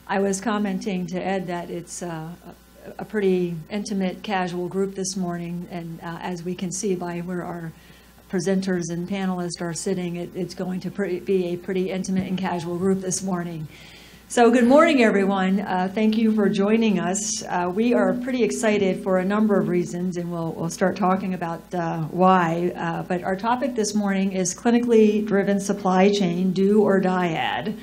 I was commenting to Ed that it's a pretty intimate, casual group this morning, and as we can see by where our presenters and panelists are sitting, it's going to be a pretty intimate and casual group this morning. So good morning, everyone. Thank you for joining us. We are pretty excited for a number of reasons, and we'll start talking about why. But our topic this morning is clinically driven supply chain, do or Dyad.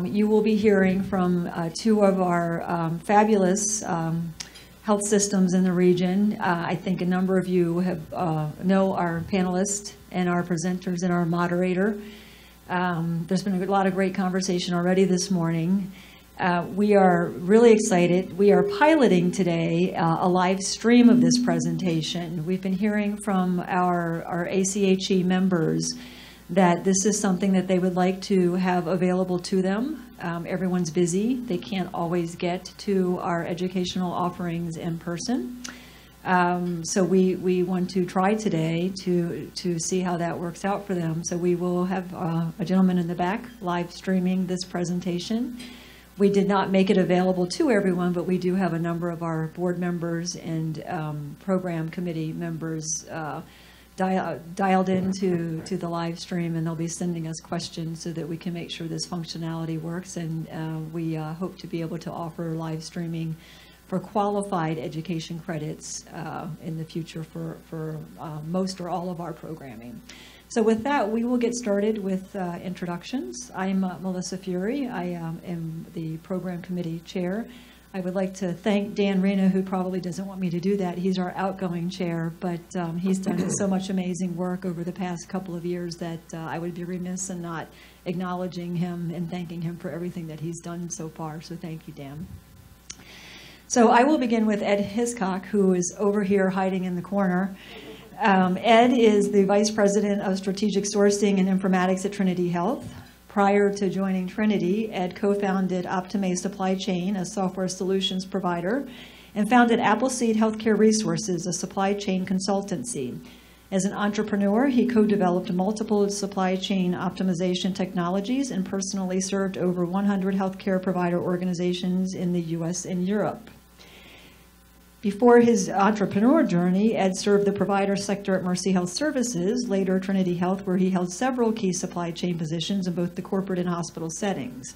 You will be hearing from two of our fabulous health systems in the region. I think a number of you have know our panelists and our presenters and our moderator. There's been a lot of great conversation already this morning. We are really excited. We are piloting today a live stream of this presentation. We've been hearing from our ACHE members that this is something that they would like to have available to them. Everyone's busy. They can't always get to our educational offerings in person. So we want to try today to see how that works out for them. So we will have a gentleman in the back live streaming this presentation. We did not make it available to everyone, but we do have a number of our board members and program committee members dialed into the live stream, and they'll be sending us questions so that we can make sure this functionality works. And we hope to be able to offer live streaming for qualified education credits in the future for most or all of our programming. So with that, we will get started with introductions. I'm Melissa Fury. I am the program committee chair. I would like to thank Dan Rena, who probably doesn't want me to do that. He's our outgoing chair, but he's done so much amazing work over the past couple of years that I would be remiss in not acknowledging him and thanking him for everything that he's done so far. So thank you, Dan. So I will begin with Ed Hiscock, who is over here hiding in the corner. Ed is the Vice President of Strategic Sourcing and Informatics at Trinity Health. Prior to joining Trinity, Ed co-founded Optime Supply Chain, a software solutions provider, and founded Appleseed Healthcare Resources, a supply chain consultancy. As an entrepreneur, he co-developed multiple supply chain optimization technologies and personally served over 100 healthcare provider organizations in the US and Europe. Before his entrepreneur journey, Ed served the provider sector at Mercy Health Services, later Trinity Health, where he held several key supply chain positions in both the corporate and hospital settings.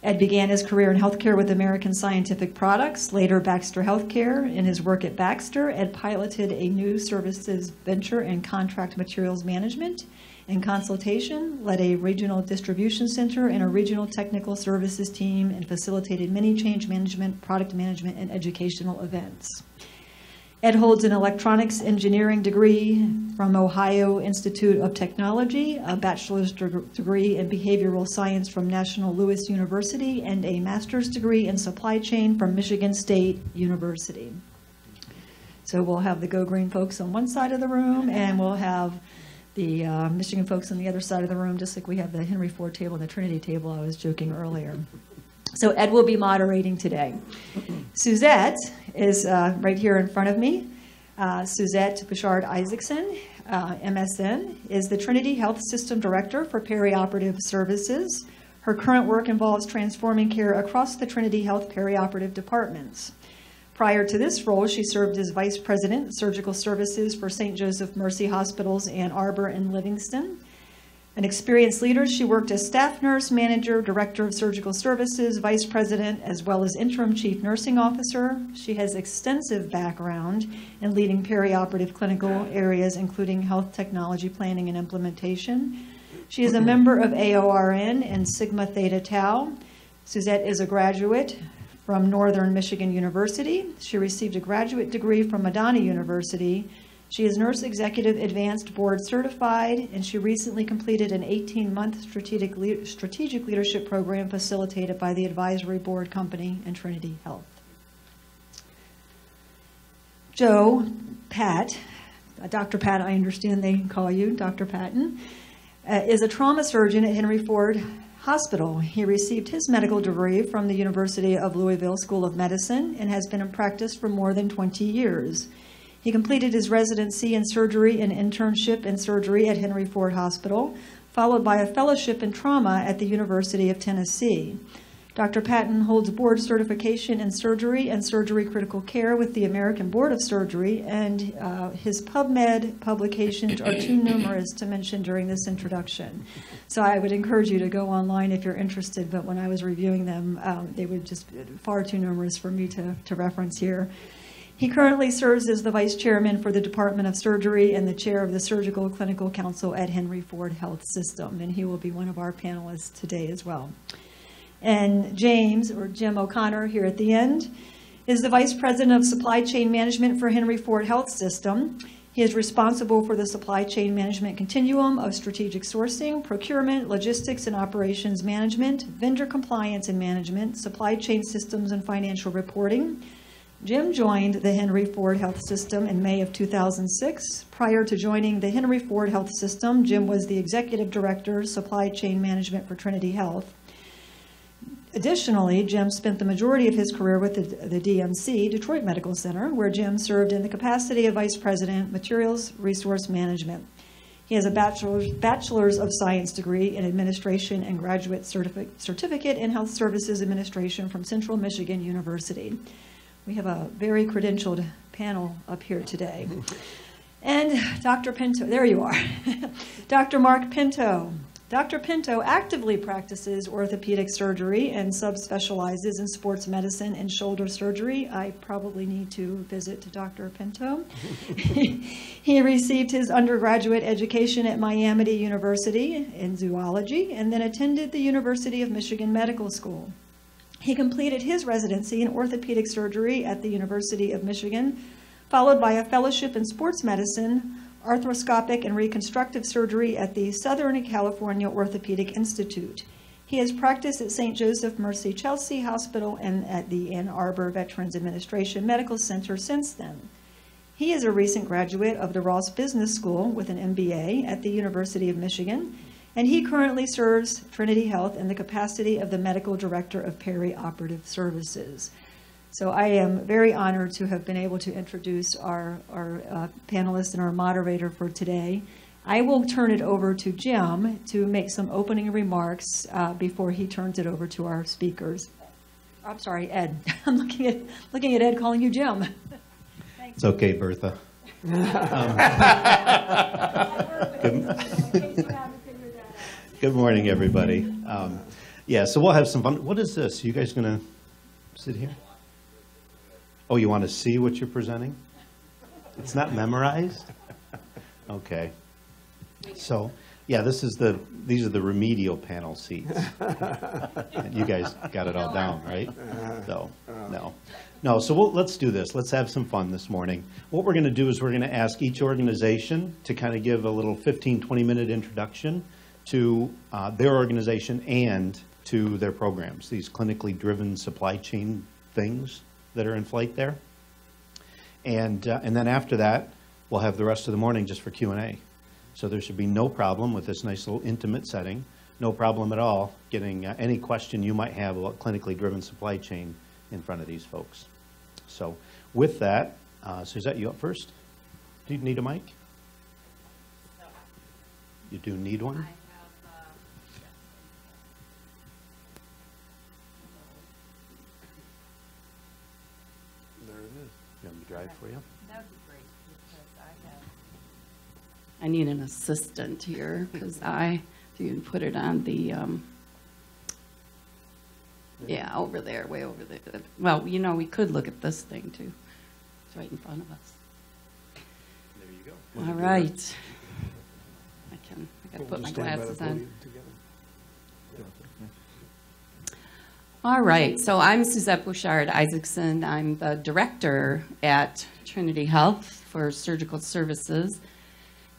Ed began his career in healthcare with American Scientific Products, later Baxter Healthcare. In his work at Baxter, Ed piloted a new services venture in contract materials management and consultation, led a regional distribution center and a regional technical services team, and facilitated many change management, product management, and educational events. Ed holds an electronics engineering degree from Ohio Institute of Technology, a bachelor's degree in behavioral science from National Louis University, and a master's degree in supply chain from Michigan State University. So we'll have the Go Green folks on one side of the room, and we'll have the Michigan folks on the other side of the room, just like we have the Henry Ford table and the Trinity table I was joking earlier. So Ed will be moderating today. Suzette is right here in front of me. Suzette Bouchard-Isaacson, MSN, is the Trinity Health System Director for Perioperative Services. Her current work involves transforming care across the Trinity Health perioperative departments. Prior to this role, she served as Vice President, Surgical Services for St. Joseph Mercy Hospitals, Ann Arbor and Livingston. An experienced leader, she worked as staff nurse, manager, director of surgical services, vice president, as well as interim chief nursing officer. She has extensive background in leading perioperative clinical areas, including health technology planning and implementation. She is a member of AORN and Sigma Theta Tau. Suzette is a graduate from Northern Michigan University. She received a graduate degree from Madonna University. She is Nurse Executive Advanced Board Certified, and she recently completed an 18-month strategic leadership program facilitated by the Advisory Board Company and Trinity Health. Joe Pat, Dr. Pat, I understand they call you Dr. Patton, is a trauma surgeon at Henry Ford Hospital. He received his medical degree from the University of Louisville School of Medicine and has been in practice for more than 20 years. He completed his residency in surgery and internship in surgery at Henry Ford Hospital, followed by a fellowship in trauma at the University of Tennessee. Dr. Patton holds board certification in surgery and surgery critical care with the American Board of Surgery, and his PubMed publications are too numerous to mention during this introduction. So I would encourage you to go online if you're interested, but when I was reviewing them, they were just far too numerous for me to reference here. He currently serves as the Vice Chairman for the Department of Surgery and the Chair of the Surgical Clinical Council at Henry Ford Health System, and he will be one of our panelists today as well. And James, or Jim O'Connor here at the end, is the Vice President of Supply Chain Management for Henry Ford Health System. He is responsible for the supply chain management continuum of strategic sourcing, procurement, logistics and operations management, vendor compliance and management, supply chain systems and financial reporting. Jim joined the Henry Ford Health System in May of 2006. Prior to joining the Henry Ford Health System, Jim was the Executive Director, Supply Chain Management for Trinity Health. Additionally, Jim spent the majority of his career with the DMC, Detroit Medical Center, where Jim served in the capacity of Vice President, Materials Resource Management. He has a Bachelor's of Science degree in Administration and Graduate Certificate in Health Services Administration from Central Michigan University. We have a very credentialed panel up here today. And Dr. Pinto, there you are. Dr. Mark Pinto. Dr. Pinto actively practices orthopedic surgery and subspecializes in sports medicine and shoulder surgery. I probably need to visit Dr. Pinto. He received his undergraduate education at Miami University in zoology and then attended the University of Michigan Medical School. He completed his residency in orthopedic surgery at the University of Michigan, followed by a fellowship in sports medicine, arthroscopic and reconstructive surgery at the Southern California Orthopedic Institute. He has practiced at St. Joseph Mercy Chelsea Hospital and at the Ann Arbor Veterans Administration Medical Center since then. He is a recent graduate of the Ross Business School with an MBA at the University of Michigan, and he currently serves Trinity Health in the capacity of the Medical Director of Perioperative Services. So I am very honored to have been able to introduce our panelist and our moderator for today. I will turn it over to Jim to make some opening remarks before he turns it over to our speakers. I'm sorry, Ed. I'm looking at Ed calling you Jim. Thanks. It's okay, Bertha. Good morning, everybody. Yeah, so we'll have some fun. What is this? You guys going to sit here? Oh, you want to see what you're presenting? It's not memorized? Okay. So, yeah, these are the remedial panel seats. You guys got it all down, right? So, no. So let's do this. Let's have some fun this morning. What we're going to do is we're going to ask each organization to kind of give a little 15, 20-minute introduction to their organization and to their programs, these clinically driven supply chain things that are in flight there. And then after that, we'll have the rest of the morning just for Q&A. So there should be no problem with this nice little intimate setting, no problem at all getting any question you might have about clinically driven supply chain in front of these folks. So with that, Suzette, you up first? Do you need a mic? No. You do need one? You want me to drive for you? That would be great, because I need an assistant here, because if you can put it on the, yeah, over there, way over there. Well, we could look at this thing, too. It's right in front of us. There you go. All right. I got to put my glasses on. All right, so I'm Suzette Bouchard Isaacson. I'm the director at Trinity Health for Surgical Services,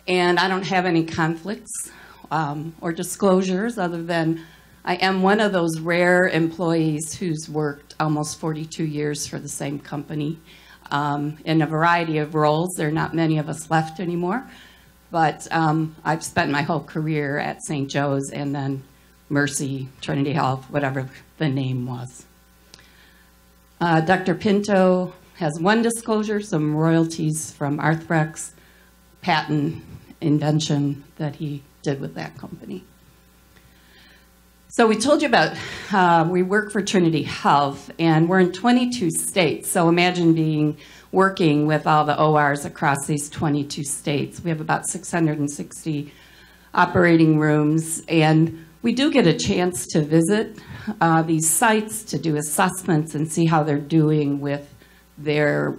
and I don't have any conflicts or disclosures other than I am one of those rare employees who's worked almost 42 years for the same company in a variety of roles. There are not many of us left anymore, but I've spent my whole career at St. Joe's and then Mercy, Trinity Health, whatever the name was. Dr. Pinto has one disclosure, some royalties from Arthrex, patent invention that he did with that company. So we told you about, we work for Trinity Health, and we're in 22 states. So imagine working with all the ORs across these 22 states. We have about 660 operating rooms, and we do get a chance to visit these sites to do assessments and see how they're doing with their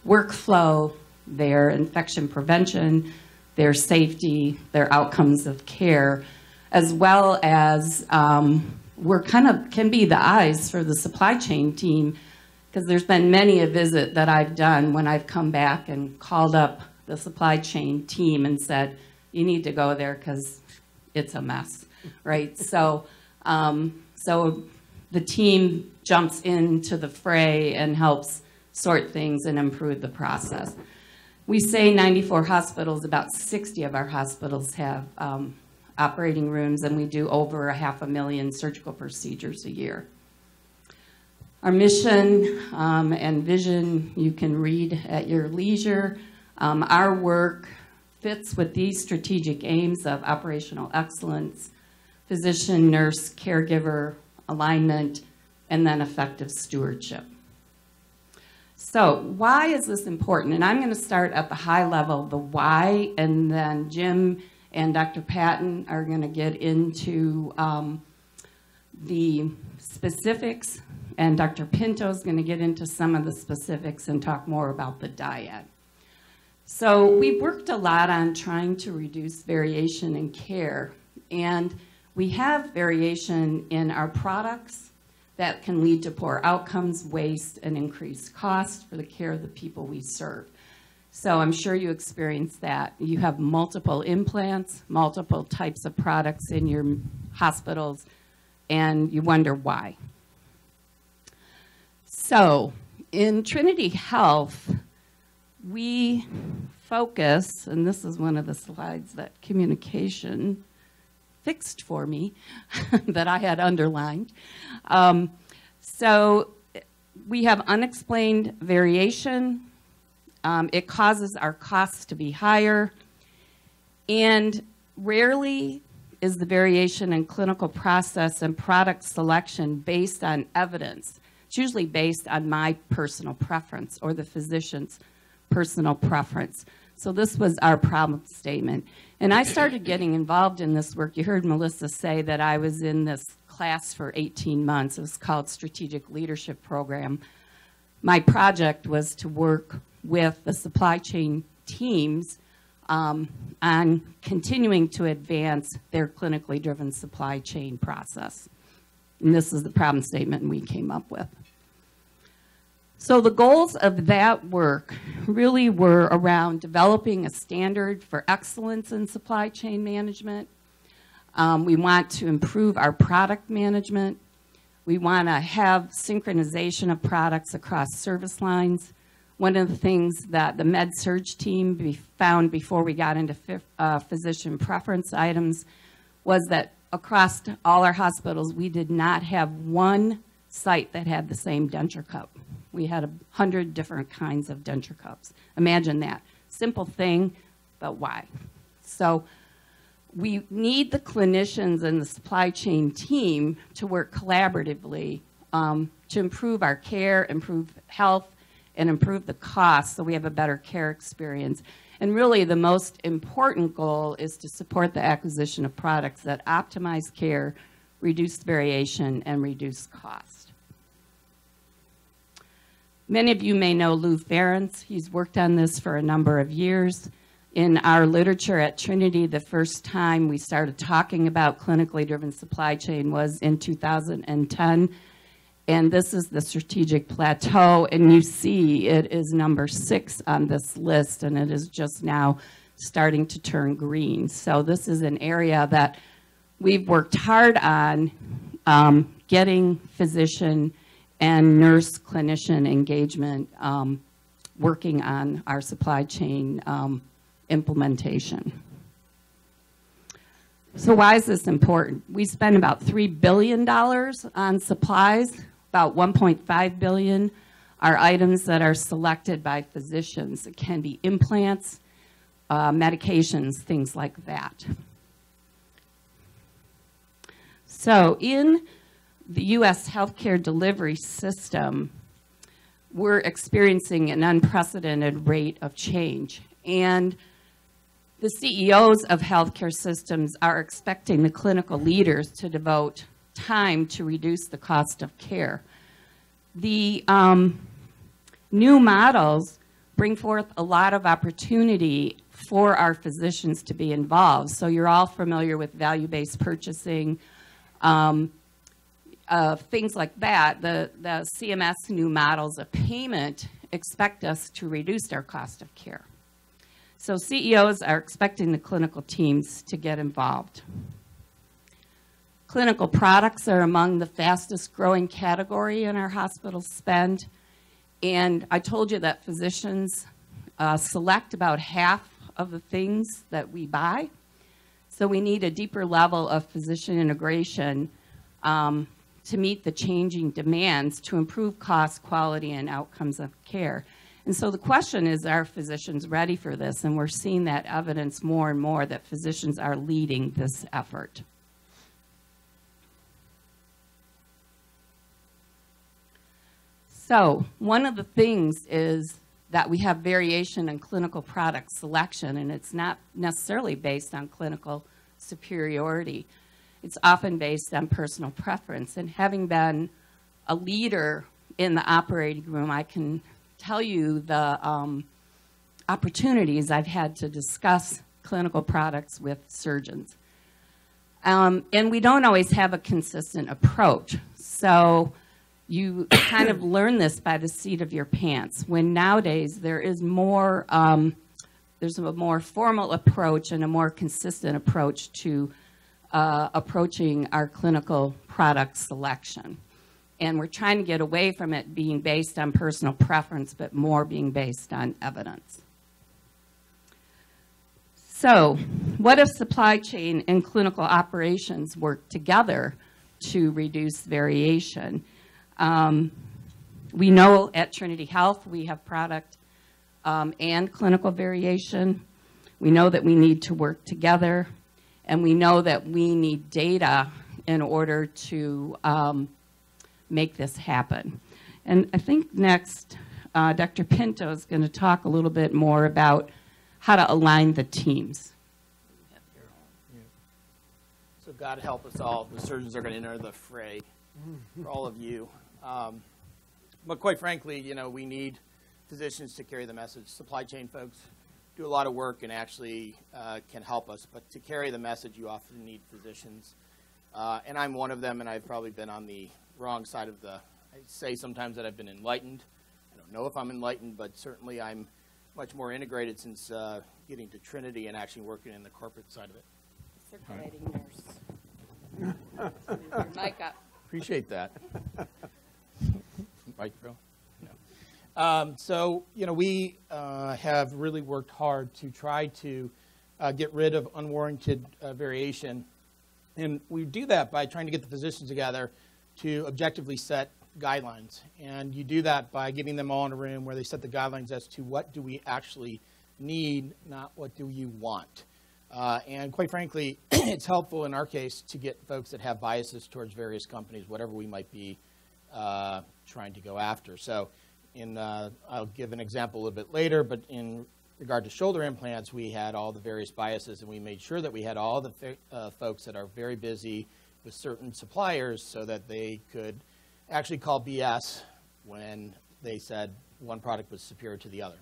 workflow, their infection prevention, their safety, their outcomes of care, as well as we're can be the eyes for the supply chain team, because there's been many a visit that I've done when I've come back and called up the supply chain team and said, you need to go there because it's a mess, right? So, so the team jumps into the fray and helps sort things and improve the process. We say 94 hospitals, about 60 of our hospitals have operating rooms, and we do over 500,000 surgical procedures a year. Our mission and vision you can read at your leisure. Our work fits with these strategic aims of operational excellence, physician, nurse, caregiver alignment, and then effective stewardship. So why is this important? And I'm going to start at the high level, the why, and then Jim and Dr. Patton are going to get into the specifics, and Dr. Pinto is going to get into some of the specifics and talk more about the Dyad. So we worked a lot on trying to reduce variation in care, and we have variation in our products that can lead to poor outcomes, waste, and increased cost for the care of the people we serve. So I'm sure you experienced that. You have multiple implants, multiple types of products in your hospitals, and you wonder why. So in Trinity Health, we focus, and this is one of the slides that communication fixed for me that I had underlined. So we have unexplained variation. It causes our costs to be higher, and rarely is the variation in clinical process and product selection based on evidence. It's usually based on my personal preference or the physician's personal preference. So this was our problem statement. And I started getting involved in this work. You heard Melissa say that I was in this class for 18 months. It was called Strategic Leadership Program. My project was to work with the supply chain teams on continuing to advance their clinically driven supply chain process. And this is the problem statement we came up with. So the goals of that work really were around developing a standard for excellence in supply chain management. We want to improve our product management. We want to have synchronization of products across service lines. One of the things that the Med-Surg team found before we got into physician preference items was that across all our hospitals, we did not have one site that had the same denture cup. We had 100 different kinds of denture cups. Imagine that. Simple thing, but why? So we need the clinicians and the supply chain team to work collaboratively to improve our care, improve health, and improve the cost so we have a better care experience. And really the most important goal is to support the acquisition of products that optimize care, reduce variation, and reduce cost. Many of you may know Lou Ferentz. He's worked on this for a number of years. In our literature at Trinity, the first time we started talking about clinically driven supply chain was in 2010. And this is the strategic plateau. And you see it is number 6 on this list, and it is just now starting to turn green. So this is an area that we've worked hard on getting physician and nurse clinician engagement, working on our supply chain implementation. So why is this important? We spend about $3 billion on supplies. About $1.5 billion are items that are selected by physicians. It can be implants, medications, things like that. So in the U.S. healthcare delivery system, we're experiencing an unprecedented rate of change. And the CEOs of healthcare systems are expecting the clinical leaders to devote time to reduce the cost of care. The new models bring forth a lot of opportunity for our physicians to be involved. So you're all familiar with value-based purchasing, things like that. The CMS new models of payment expect us to reduce our cost of care. So CEOs are expecting the clinical teams to get involved. Clinical products are among the fastest growing category in our hospital spend. And I told you that physicians select about half of the things that we buy. So we need a deeper level of physician integration to meet the changing demands to improve cost, quality, and outcomes of care. And so the question is, are physicians ready for this? And we're seeing that evidence more and more that physicians are leading this effort. So one of the things is that we have variation in clinical product selection, and it's not necessarily based on clinical superiority. It's often based on personal preference. And having been a leader in the operating room, I can tell you the opportunities I've had to discuss clinical products with surgeons. And we don't always have a consistent approach. So you kind of learn this by the seat of your pants, when nowadays there is more, there's a more formal approach and a more consistent approach to approaching our clinical product selection. And we're trying to get away from it being based on personal preference, but more being based on evidence. So what if supply chain and clinical operations work together to reduce variation? We know at Trinity Health we have product and clinical variation. We know that we need to work together, and we know that we need data in order to make this happen. And I think next, Dr. Pinto is going to talk a little bit more about how to align the teams. So God help us all. The surgeons are going to enter the fray for all of you. But quite frankly, you know, we need physicians to carry the message. Supply chain folks do a lot of work and actually can help us. But to carry the message, you often need physicians. And I'm one of them, and I've probably been on the wrong side of the, I say sometimes that I've been enlightened. I don't know if I'm enlightened, but certainly I'm much more integrated since getting to Trinity and actually working in the corporate side of it. Circulating nurse. Your mic up. Appreciate that. Right, Bill? No. So, you know, we have really worked hard to try to get rid of unwarranted variation. And we do that by trying to get the physicians together to objectively set guidelines. And you do that by getting them all in a room where they set the guidelines as to what do we actually need, not what do you want. And quite frankly, it's helpful in our case to get folks that have biases towards various companies, whatever we might be trying to go after. So I'll give an example a little bit later, but in regard to shoulder implants, we had all the various biases, and we made sure that we had all the folks that are very busy with certain suppliers so that they could actually call BS when they said one product was superior to the other.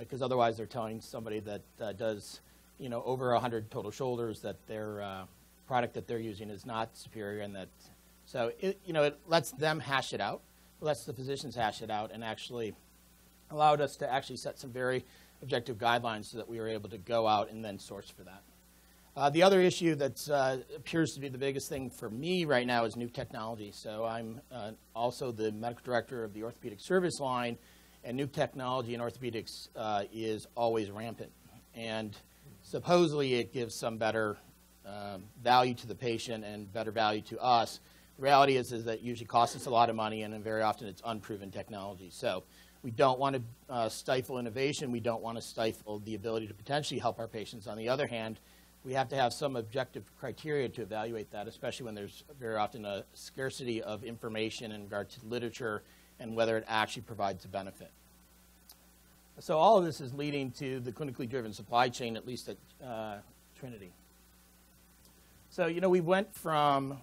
Because otherwise they're telling somebody that does, you know, over 100 total shoulders that their product that they're using is not superior, and that, so it, you know, it lets them hash it out, it lets the physicians hash it out, and actually allowed us to actually set some very objective guidelines so that we were able to go out and then source for that. The other issue that appears to be the biggest thing for me right now is new technology. So I'm also the medical director of the orthopedic service line, and new technology in orthopedics is always rampant. And supposedly it gives some better value to the patient and better value to us. The reality is that it usually costs us a lot of money, and very often it's unproven technology. So we don't want to stifle innovation. We don't want to stifle the ability to potentially help our patients. On the other hand, we have to have some objective criteria to evaluate that, especially when there's very often a scarcity of information in regard to literature and whether it actually provides a benefit. So all of this is leading to the clinically driven supply chain, at least at Trinity. So, we went from,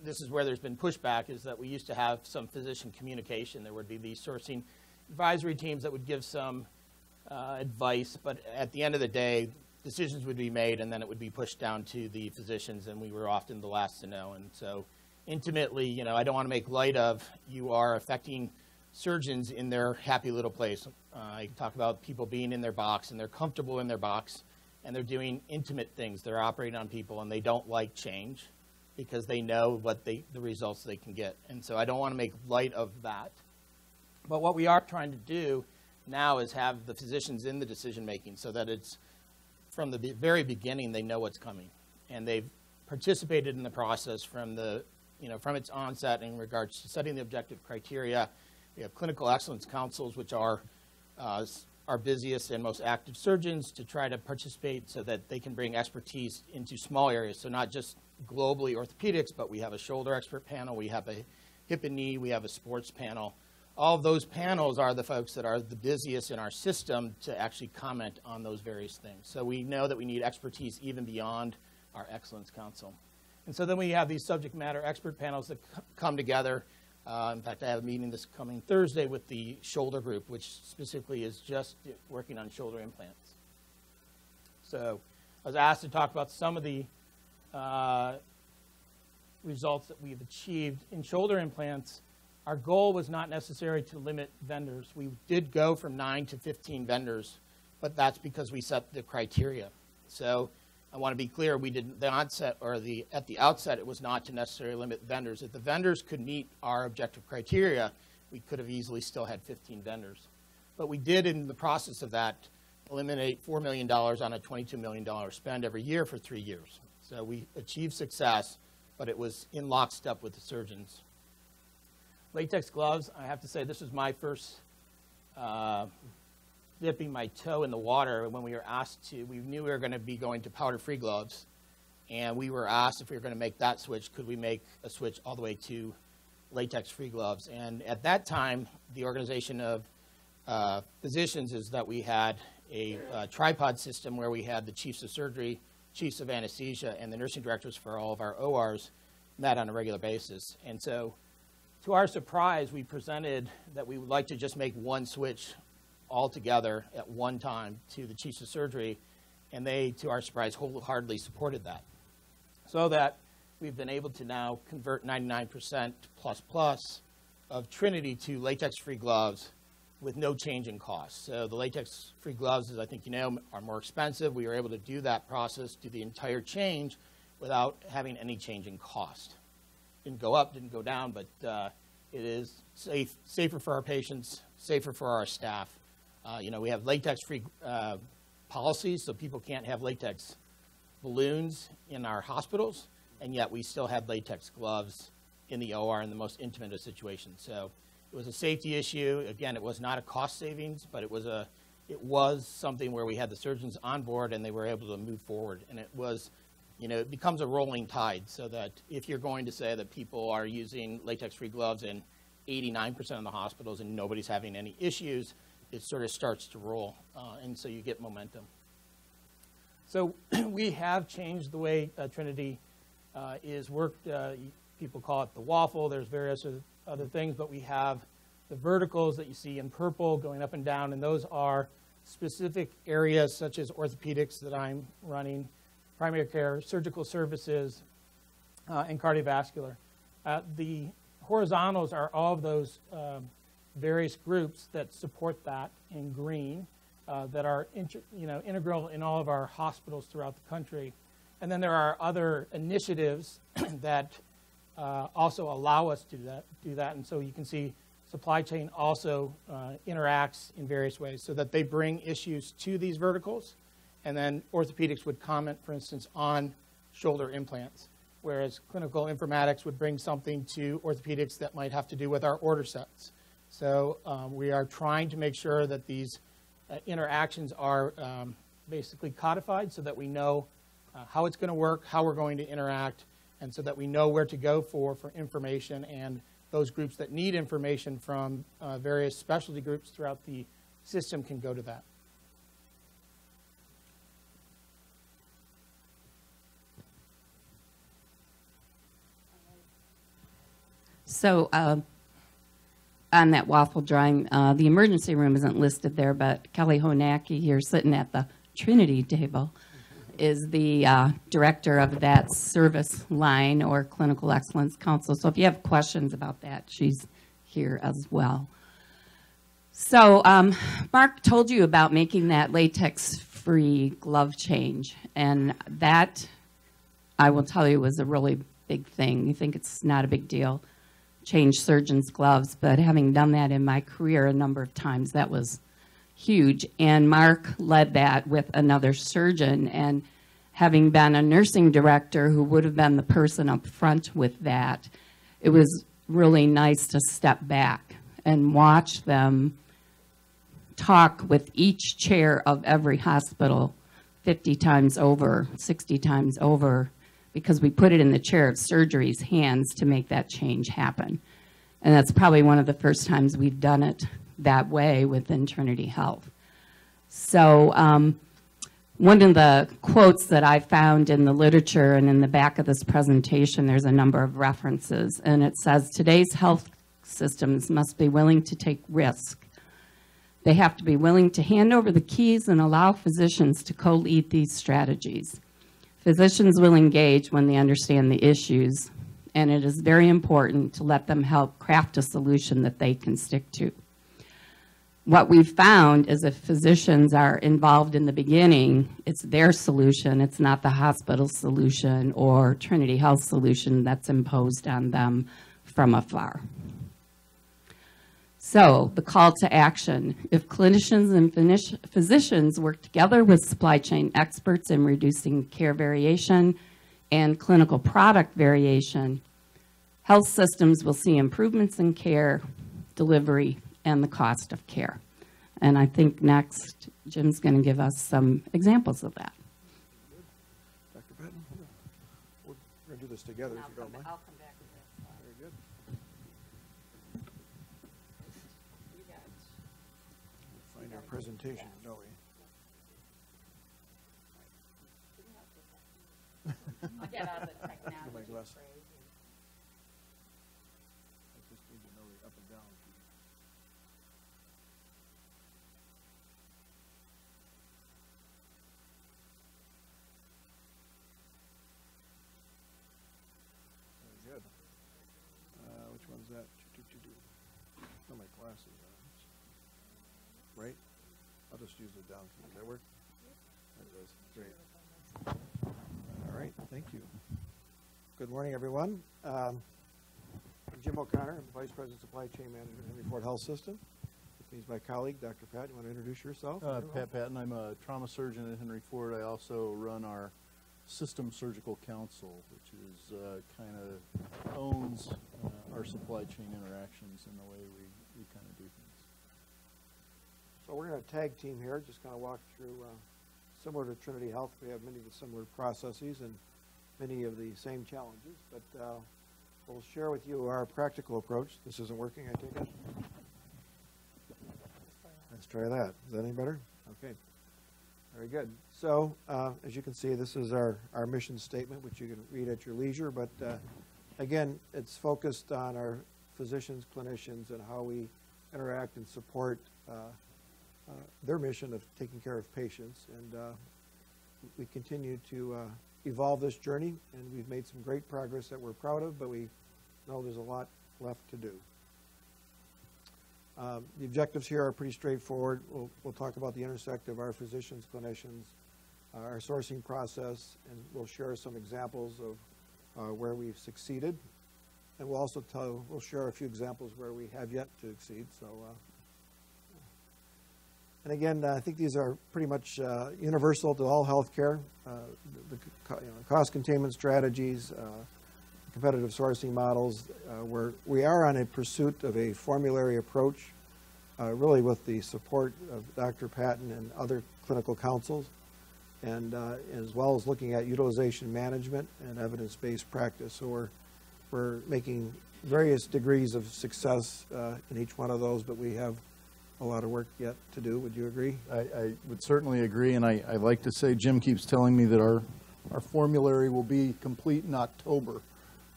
this is where there's been pushback, is that we used to have some physician communication. There would be these sourcing advisory teams that would give some advice, but at the end of the day, decisions would be made and then it would be pushed down to the physicians, and we were often the last to know. And so intimately, I don't want to make light of, you are affecting surgeons in their happy little place. I talk about people being in their box and they're comfortable in their box and they're doing intimate things. They're operating on people and they don't like change because they know what the results they can get. And so I don't want to make light of that. But what we are trying to do now is have the physicians in the decision making so that it's from the very beginning they know what's coming. And they've participated in the process from from its onset in regards to setting the objective criteria. We have clinical excellence councils, which are our busiest and most active surgeons, to try to participate so that they can bring expertise into small areas. So not just globally orthopedics, but we have a shoulder expert panel, we have a hip and knee, we have a sports panel. All of those panels are the folks that are the busiest in our system to actually comment on those various things. So we know that we need expertise even beyond our excellence council. And so then we have these subject matter expert panels that come together. In fact, I have a meeting this coming Thursday with the shoulder group, which specifically is just working on shoulder implants. So I was asked to talk about some of the results that we've achieved in shoulder implants. Our goal was not necessarily to limit vendors. We did go from 9 to 15 vendors, but that's because we set the criteria. So I want to be clear, we didn't, at the outset, it was not to necessarily limit vendors. If the vendors could meet our objective criteria, we could have easily still had 15 vendors. But we did, in the process of that, eliminate $4 million on a $22 million spend every year for 3 years. So we achieved success, but it was in lockstep with the surgeons. Latex gloves, I have to say, this was my first dipping my toe in the water when we were asked to. We knew we were going to be going to powder-free gloves, and we were asked if we were going to make that switch, could we make a switch all the way to latex-free gloves. And at that time, the organization of physicians is that we had a tripod system where we had the chiefs of surgery, chiefs of anesthesia, and the nursing directors for all of our ORs met on a regular basis. And so, to our surprise, we presented that we would like to just make one switch altogether at one time to the chiefs of surgery, and they, to our surprise, wholeheartedly supported that. So that we've been able to now convert 99% plus of Trinity to latex-free gloves with no change in cost. So the latex-free gloves, as I think you know, are more expensive. We were able to do that process, do the entire change, without having any change in cost. Didn't go up, didn't go down, but it is safer for our patients, safer for our staff. We have latex-free policies, so people can't have latex balloons in our hospitals, and yet we still had latex gloves in the OR in the most intimate of situations. So it was a safety issue. Again, it was not a cost savings, but it was something where we had the surgeons on board and they were able to move forward. And it was, it becomes a rolling tide, so that if you're going to say that people are using latex-free gloves in 89% of the hospitals and nobody's having any issues, it sort of starts to roll, and so you get momentum. So we have changed the way Trinity is worked. People call it the waffle. There's various other things, but we have the verticals that you see in purple going up and down, and those are specific areas such as orthopedics that I'm running, primary care, surgical services, and cardiovascular. The horizontals are all of those various groups that support that in green, that are integral in all of our hospitals throughout the country. And then there are other initiatives that also allow us to do that. And so you can see supply chain also interacts in various ways so that they bring issues to these verticals. And then orthopedics would comment, for instance, on shoulder implants, whereas clinical informatics would bring something to orthopedics that might have to do with our order sets. So we are trying to make sure that these interactions are basically codified so that we know how it's going to work, how we're going to interact, and so that we know where to go for information, and those groups that need information from various specialty groups throughout the system can go to that. So on that waffle drawing, the emergency room isn't listed there, but Kelly Honacki here sitting at the Trinity table is the director of that service line or Clinical Excellence Council. So if you have questions about that, she's here as well. So Mark told you about making that latex-free glove change, and that, I will tell you, was a really big thing. You think it's not a big deal, change surgeons' gloves, but having done that in my career a number of times, that was huge. And Mark led that with another surgeon, and having been a nursing director who would have been the person up front with that, it was really nice to step back and watch them talk with each chair of every hospital 50 times over, 60 times over, because we put it in the chair of surgery's hands to make that change happen. And that's probably one of the first times we've done it that way within Trinity Health. So one of the quotes that I found in the literature and in the back of this presentation, there's a number of references, and it says, today's health systems must be willing to take risk. They have to be willing to hand over the keys and allow physicians to co-lead these strategies. Physicians will engage when they understand the issues, and it is very important to let them help craft a solution that they can stick to. What we've found is if physicians are involved in the beginning, it's their solution, it's not the hospital solution or Trinity Health solution that's imposed on them from afar. So the call to action, if clinicians and physicians work together with supply chain experts in reducing care variation and clinical product variation, health systems will see improvements in care, delivery, and the cost of care. And I think next, Jim's going to give us some examples of that. Dr. Patton, we're going to do this together if you don't mind. I'll come back with that. Very good. We'll find our presentation, don't we? I'll get out of the Get my technology glasses. phrase. I just need to know the up and down key. Very good. Which one's that? Oh, my glasses on. Right? I'll just use the down key. Does that work? There it is. Great. All right. Thank you. Good morning, everyone. I'm Jim O'Connor. I'm Vice President Supply Chain Manager at Henry Ford Health System. With me is my colleague, Dr. Pat. You want to introduce yourself? Pat Patton. I'm a trauma surgeon at Henry Ford. I also run our System Surgical Council, which is kind of owns our supply chain interactions and the way we kind of do things. So we're going to tag team here, just kind of walk through, similar to Trinity Health, we have many of the similar processes and many of the same challenges, but we'll share with you our practical approach. This isn't working, I take it? Let's try that. Is that any better? Okay. Very good. So, as you can see, this is our mission statement, which you can read at your leisure, but again, it's focused on our physicians, clinicians, and how we interact and support their mission of taking care of patients. And we continue to evolve this journey, and we've made some great progress that we're proud of, but we know there's a lot left to do. The objectives here are pretty straightforward. We'll talk about the intersect of our physicians, clinicians, our sourcing process, and we'll share some examples of where we've succeeded. And we'll also we'll share a few examples where we have yet to exceed. So, and again, I think these are pretty much universal to all healthcare. Cost containment strategies, competitive sourcing models, where we are on a pursuit of a formulary approach, really with the support of Dr. Patton and other clinical councils. and as well as looking at utilization management and evidence-based practice. So we're making various degrees of success in each one of those, but we have a lot of work yet to do. Would you agree? I would certainly agree, and I like to say, Jim keeps telling me that our formulary will be complete in October.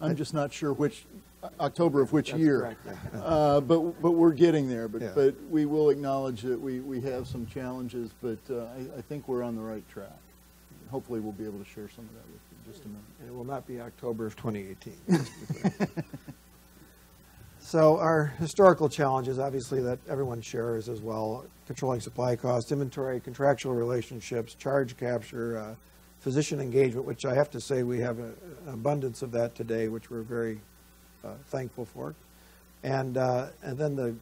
I'm just not sure which October of which That's year. correct, yeah. But we're getting there. But Yeah. but we will acknowledge that we have some challenges, but I think we're on the right track. Hopefully, we'll be able to share some of that with you in just a minute. And it will not be October of 2018. just to be clear. So our historical challenges, obviously, that everyone shares as well: controlling supply costs, inventory, contractual relationships, charge capture, physician engagement, which I have to say we have an abundance of that today, which we're very thankful for. And then the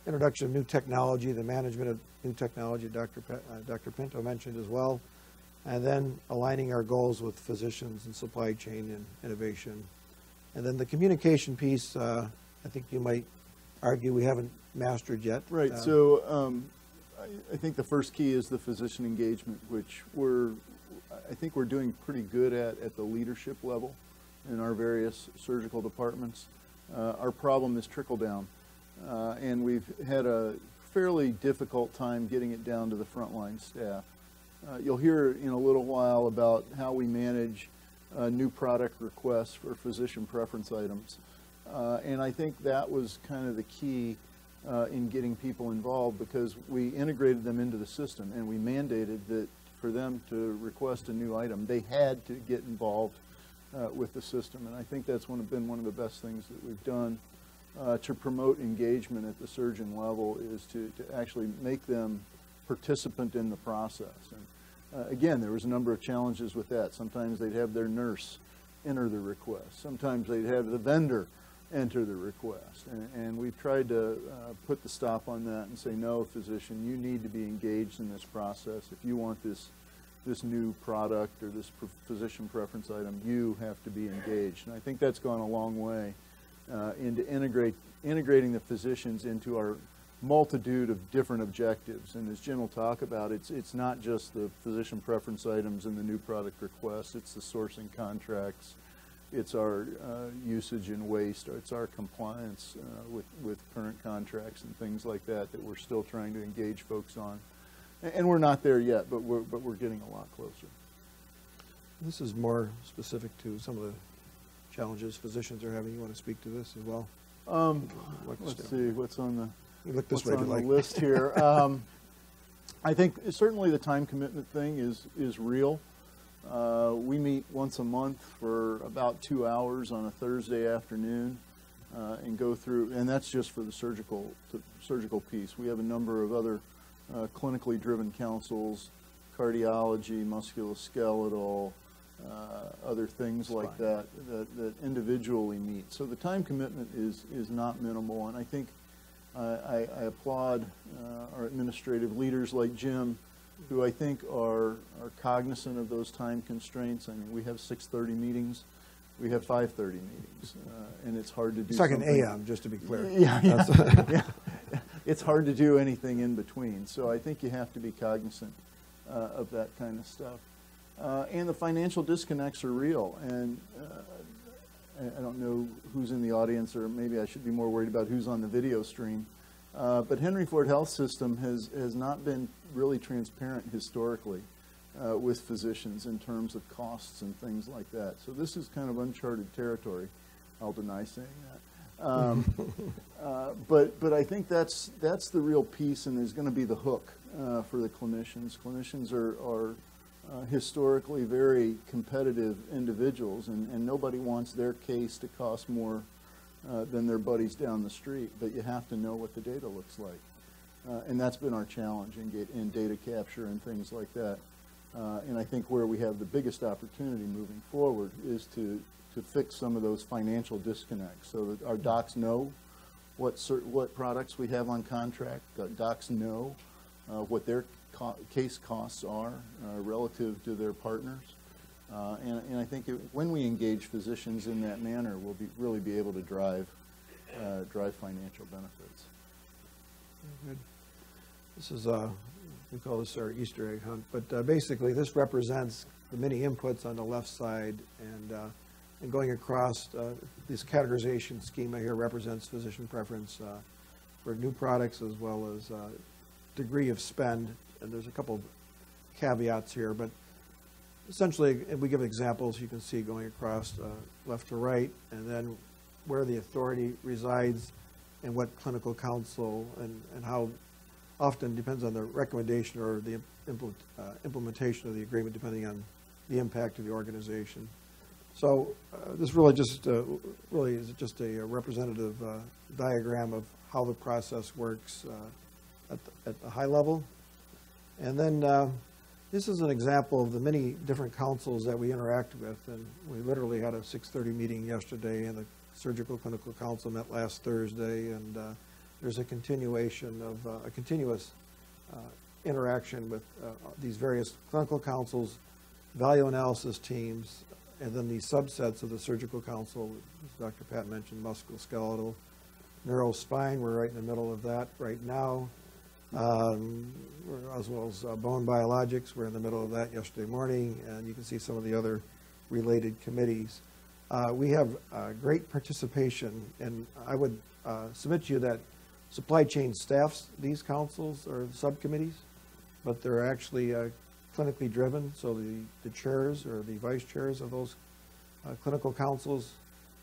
introduction of new technology, the management of new technology, Dr. Pinto mentioned as well. And then aligning our goals with physicians and supply chain and innovation. And then the communication piece, I think you might argue we haven't mastered yet. Right. So I think the first key is the physician engagement, which I think we're doing pretty good at the leadership level in our various surgical departments. Our problem is trickle down, and we've had a fairly difficult time getting it down to the frontline staff. You'll hear in a little while about how we manage new product requests for physician preference items. And I think that was kind of the key in getting people involved, because we integrated them into the system and we mandated that for them to request a new item, they had to get involved with the system. And I think that's been one of the best things that we've done to promote engagement at the surgeon level, is to actually make them participant in the process. And again, there was a number of challenges with that. Sometimes they'd have their nurse enter the request. Sometimes they'd have the vendor enter the request. And we've tried to put the stop on that and say, no, physician, you need to be engaged in this process. If you want this new product or this physician preference item, you have to be engaged. And I think that's gone a long way into integrating the physicians into our multitude of different objectives. And as Jim will talk about, it's not just the physician preference items and the new product requests, it's the sourcing contracts, it's our usage and waste, it's our compliance with current contracts and things like that we're still trying to engage folks on. And we're not there yet, but we're getting a lot closer. This is more specific to some of the challenges physicians are having. You want to speak to this as well? Let's see, what's on the... You look this What's way if on you the like. list here? I think certainly the time commitment thing is real. We meet once a month for about 2 hours on a Thursday afternoon and go through, and that's just for the surgical piece. We have a number of other clinically driven councils, cardiology, musculoskeletal, other things like that individually meet. So the time commitment is not minimal, and I think I applaud our administrative leaders like Jim, who I think are cognizant of those time constraints. I mean, we have 6:30 meetings, we have 5:30 meetings, and it's hard to do. It's like an something. AM, just to be clear. Yeah. It's hard to do anything in between. So I think you have to be cognizant of that kind of stuff. And the financial disconnects are real. And I don't know who's in the audience, or maybe I should be more worried about who's on the video stream. But Henry Ford Health System has not been really transparent historically with physicians in terms of costs and things like that. So this is kind of uncharted territory. I'll deny saying that. But I think that's the real piece, and is going to be the hook for the clinicians. Clinicians are historically very competitive individuals, and nobody wants their case to cost more than their buddies down the street, but you have to know what the data looks like. And that's been our challenge in data capture and things like that. And I think where we have the biggest opportunity moving forward is to fix some of those financial disconnects, so that our docs know what products we have on contract, docs know what their case costs are relative to their partners. And I think when we engage physicians in that manner, we'll really be able to drive financial benefits. Good. This is, we call this our Easter egg hunt, but basically this represents the many inputs on the left side, and going across this categorization schema here represents physician preference for new products as well as degree of spend, and there's a couple caveats here, but essentially we give examples you can see going across left to right, and then where the authority resides and what clinical counsel and how often depends on the recommendation or the implementation of the agreement depending on the impact of the organization. So this really is just a representative diagram of how the process works at the high level. And then this is an example of the many different councils that we interact with, and we literally had a 6:30 meeting yesterday, and the Surgical Clinical Council met last Thursday, and there's a continuation of a continuous interaction with these various clinical councils, value analysis teams, and then the subsets of the surgical council, as Dr. Pat mentioned, musculoskeletal, neurospine, we're right in the middle of that right now, as well as bone biologics, we're in the middle of that yesterday morning, and you can see some of the other related committees. We have great participation, and I would submit to you that supply chain staffs these councils or subcommittees, but they're actually clinically driven, so the chairs or the vice chairs of those clinical councils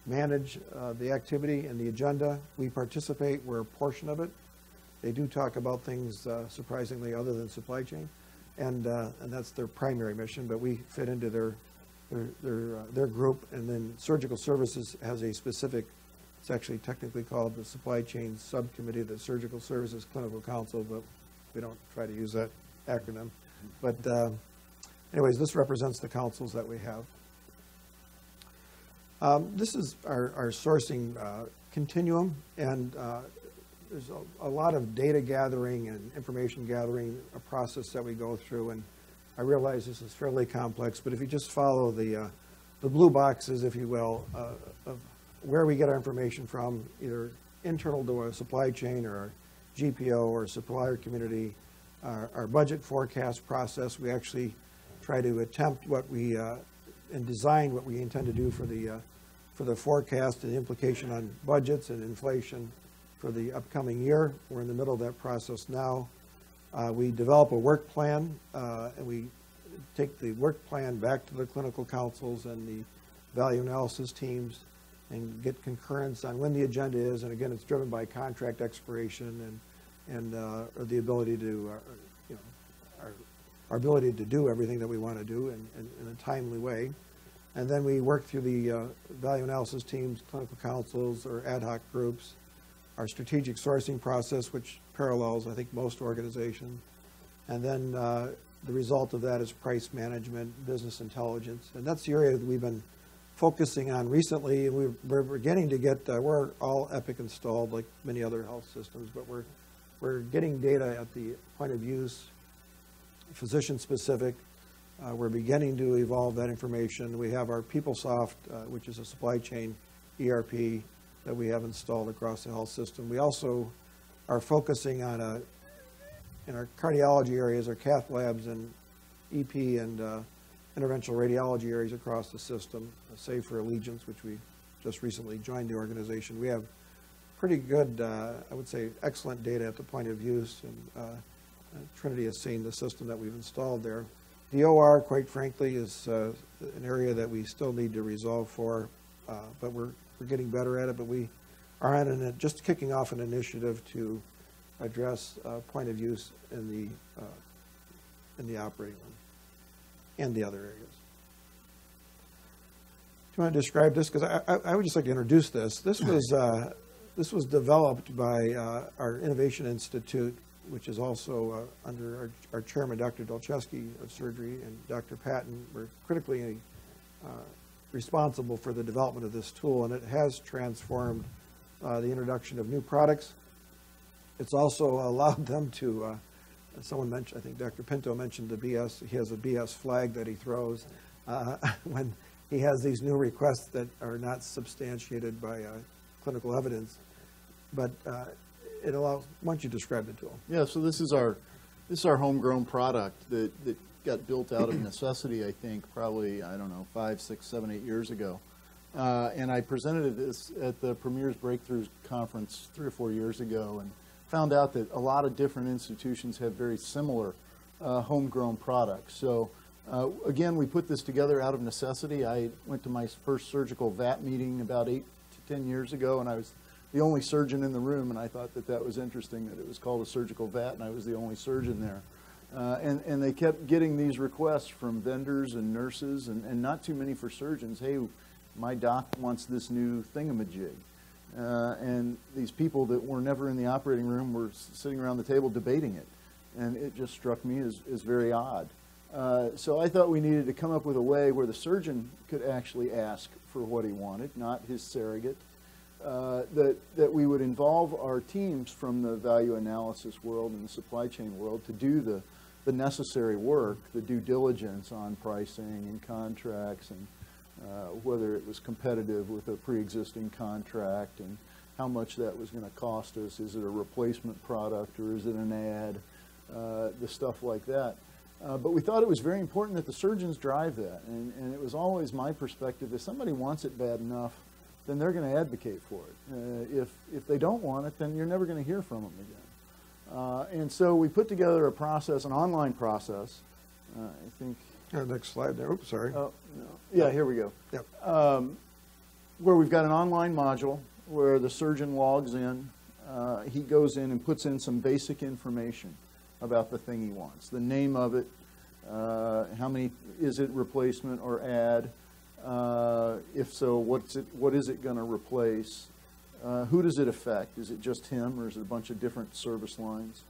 manage the activity and the agenda. We participate, we're a portion of it. They do talk about things surprisingly other than supply chain, and that's their primary mission, but we fit into their group. And then surgical services has a specific, it's actually technically called the supply chain subcommittee, the surgical services clinical council, but we don't try to use that acronym. But anyways, this represents the councils that we have. This is our sourcing continuum, and there's a lot of data gathering and information gathering, a process that we go through, and I realize this is fairly complex, but if you just follow the blue boxes, if you will, of where we get our information from, either internal to a supply chain or our GPO or supplier community, our budget forecast process, we actually try to attempt what we and design what we intend to do for the forecast and the implication on budgets and inflation for the upcoming year. We're in the middle of that process now. We develop a work plan, and we take the work plan back to the clinical councils and the value analysis teams and get concurrence on when the agenda is. And again, it's driven by contract expiration and the ability to, our ability to do everything that we want to do in a timely way. And then we work through the value analysis teams, clinical councils, or ad hoc groups, our strategic sourcing process, which parallels, I think, most organizations. And then the result of that is price management, business intelligence. And that's the area that we've been focusing on recently. We're beginning to get, we're all Epic installed like many other health systems, but we're getting data at the point of use, physician specific. We're beginning to evolve that information. We have our PeopleSoft, which is a supply chain ERP that we have installed across the health system. We also are focusing on in our cardiology areas, our cath labs and EP and interventional radiology areas across the system, save for Allegiance, which we just recently joined the organization. We have pretty good, I would say, excellent data at the point of use, and Trinity has seen the system that we've installed there. The OR, quite frankly, is an area that we still need to resolve for, but we're getting better at it. But we are on just kicking off an initiative to address point of use in the operating room and the other areas. Do you want to describe this? Because I would just like to introduce this. This was developed by our Innovation Institute, which is also under our chairman, Dr. Dolchewski of surgery, and Dr. Patton. We're critically responsible for the development of this tool, and it has transformed the introduction of new products. It's also allowed them to, someone mentioned, I think Dr. Pinto mentioned the BS, he has a BS flag that he throws when he has these new requests that are not substantiated by clinical evidence. But it allows, why don't you describe it to them? Yeah, so this is our homegrown product that got built out of necessity, I think, probably, I don't know, 5, 6, 7, 8 years ago. And I presented this at the Premier's Breakthroughs Conference 3 or 4 years ago and found out that a lot of different institutions have very similar homegrown products. So again, we put this together out of necessity. I went to my first surgical VAT meeting about 8 to 10 years ago, and I was the only surgeon in the room, and I thought that that was interesting that it was called a surgical VAT, and I was the only surgeon there. And they kept getting these requests from vendors and nurses, and not too many for surgeons. Hey, my doc wants this new thingamajig. And these people that were never in the operating room were sitting around the table debating it. And it just struck me as very odd. So I thought we needed to come up with a way where the surgeon could actually ask for what he wanted, not his surrogate. That we would involve our teams from the value analysis world and the supply chain world to do the necessary work, the due diligence on pricing and contracts, and whether it was competitive with a pre-existing contract and how much that was going to cost us. Is it a replacement product or is it an ad? The stuff like that. But we thought it was very important that the surgeons drive that. And it was always my perspective, if somebody wants it bad enough, then they're going to advocate for it. If they don't want it, then you're never going to hear from them again. And so we put together a process, an online process. I think. Next slide there. Oops, sorry. Oh, no. Yeah, here we go. Yep. Where we've got an online module where the surgeon logs in. He goes in and puts in some basic information about the thing he wants. The name of it, how many, is it replacement or add? If so, what is it going to replace? Who does it affect? Is it just him, or is it a bunch of different service lines?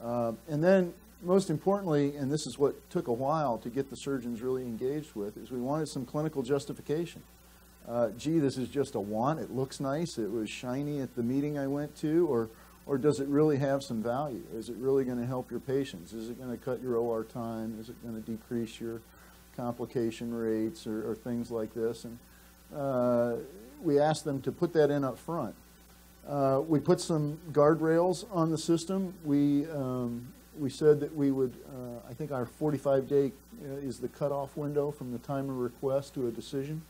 And then, most importantly, and this is what took a while to get the surgeons really engaged with, is we wanted some clinical justification. Gee, this is just a want. It looks nice. It was shiny at the meeting I went to, or does it really have some value? Is it really going to help your patients? Is it going to cut your OR time? Is it going to decrease your complication rates or things like this? And we asked them to put that in up front. We put some guardrails on the system. We said that we would, I think our 45-day is the cutoff window from the time of request to a decision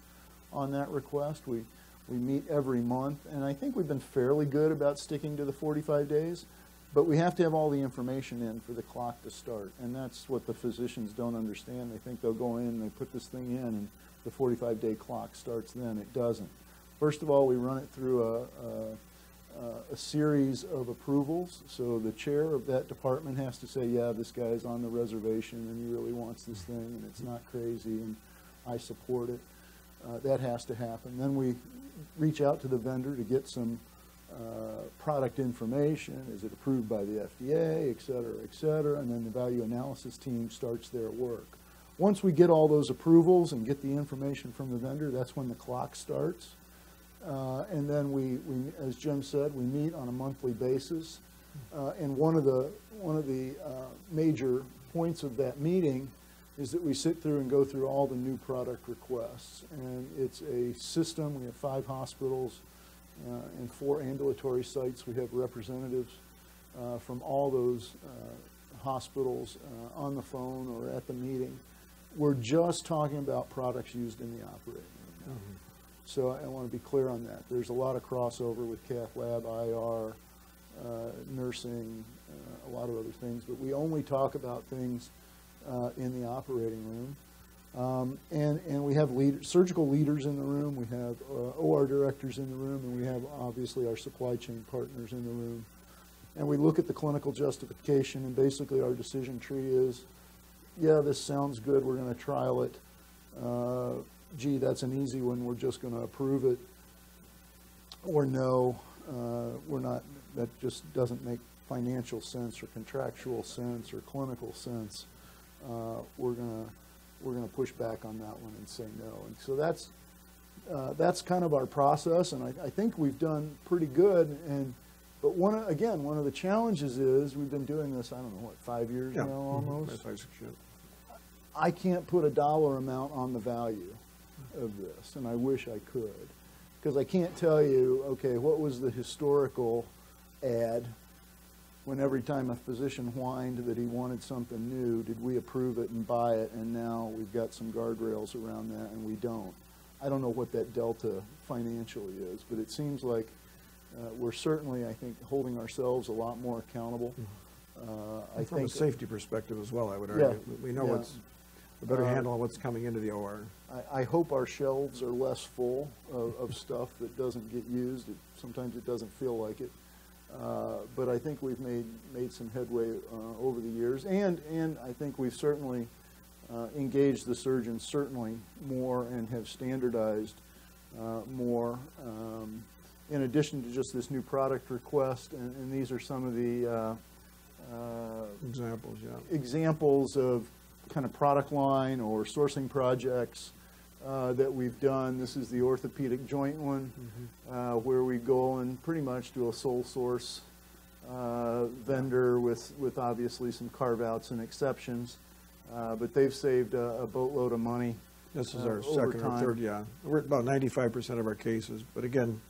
on that request. We meet every month, and I think we've been fairly good about sticking to the 45 days, but we have to have all the information in for the clock to start, and that's what the physicians don't understand. They think they'll go in, they put this thing in, and the 45-day clock starts then. It doesn't. First of all, we run it through a series of approvals, so the chair of that department has to say, yeah, this guy's on the reservation, and he really wants this thing, and it's not crazy, and I support it. That has to happen. Then we reach out to the vendor to get some product information. Is it approved by the FDA, et cetera, and then the value analysis team starts their work. Once we get all those approvals and get the information from the vendor, that's when the clock starts. And then we, as Jim said, we meet on a monthly basis. And one of the major points of that meeting is that we sit through and go through all the new product requests. And it's a system. We have 5 hospitals and 4 ambulatory sites. We have representatives from all those hospitals on the phone or at the meeting. We're just talking about products used in the operating room now. Mm-hmm. So I want to be clear on that. There's a lot of crossover with cath lab, IR, nursing, a lot of other things, but we only talk about things in the operating room. And we have surgical leaders in the room, we have OR directors in the room, and we have obviously our supply chain partners in the room. And we look at the clinical justification, and basically our decision tree is, yeah, this sounds good, we're going to trial it. Gee, that's an easy one, we're just going to approve it. Or no, we're not, that just doesn't make financial sense or contractual sense or clinical sense. We're gonna push back on that one and say no. And so that's kind of our process, and I think we've done pretty good. But one of the challenges is we've been doing this, I don't know, what, 5 years now almost? 5, 6 years. I can't put a dollar amount on the value of this, and I wish I could, because I can't tell you, okay, what was the historical ad when every time a physician whined that he wanted something new, did we approve it and buy it, and now we've got some guardrails around that and we don't. I don't know what that delta financially is, but it seems like we're certainly, I think, holding ourselves a lot more accountable. I From a think safety perspective as well, I would argue. We know yeah. what's a better handle on what's coming into the OR. I hope our shelves are less full of stuff that doesn't get used. Sometimes it doesn't feel like it. But I think we've made some headway over the years, and I think we've certainly engaged the surgeons certainly more and have standardized more. In addition to just this new product request, and these are some of the examples of kind of product line or sourcing projects that we've done. This is the orthopedic joint one, where we go and pretty much do a sole source vendor with obviously some carve-outs and exceptions. But they've saved a boatload of money. This is our second or third, yeah. We're at about 95% of our cases. But again,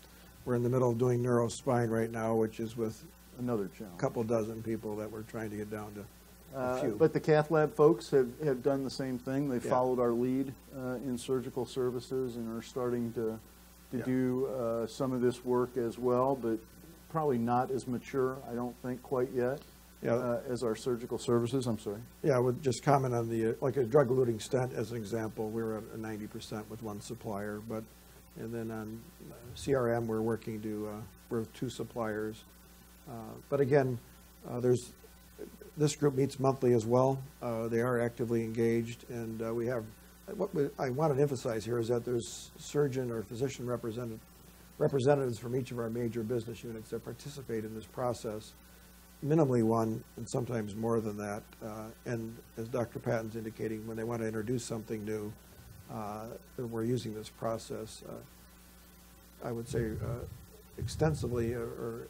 we're in the middle of doing neurospine right now, which is with another challenge. A couple dozen people that we're trying to get down to a few. But the cath lab folks have done the same thing. They followed our lead in surgical services and are starting to do some of this work as well, but probably not as mature, I don't think, quite yet as our surgical services. I'm sorry. Yeah, I would just comment on the, like a drug-eluting stent as an example. We're at 90% with one supplier, and then on CRM we're working to, we're with 2 suppliers. But again, this group meets monthly as well. They are actively engaged, and we have, what I want to emphasize here is that there's surgeon or physician representatives from each of our major business units that participate in this process, minimally one, and sometimes more than that. And as Dr. Patton's indicating, when they want to introduce something new, we're using this process, I would say, extensively, or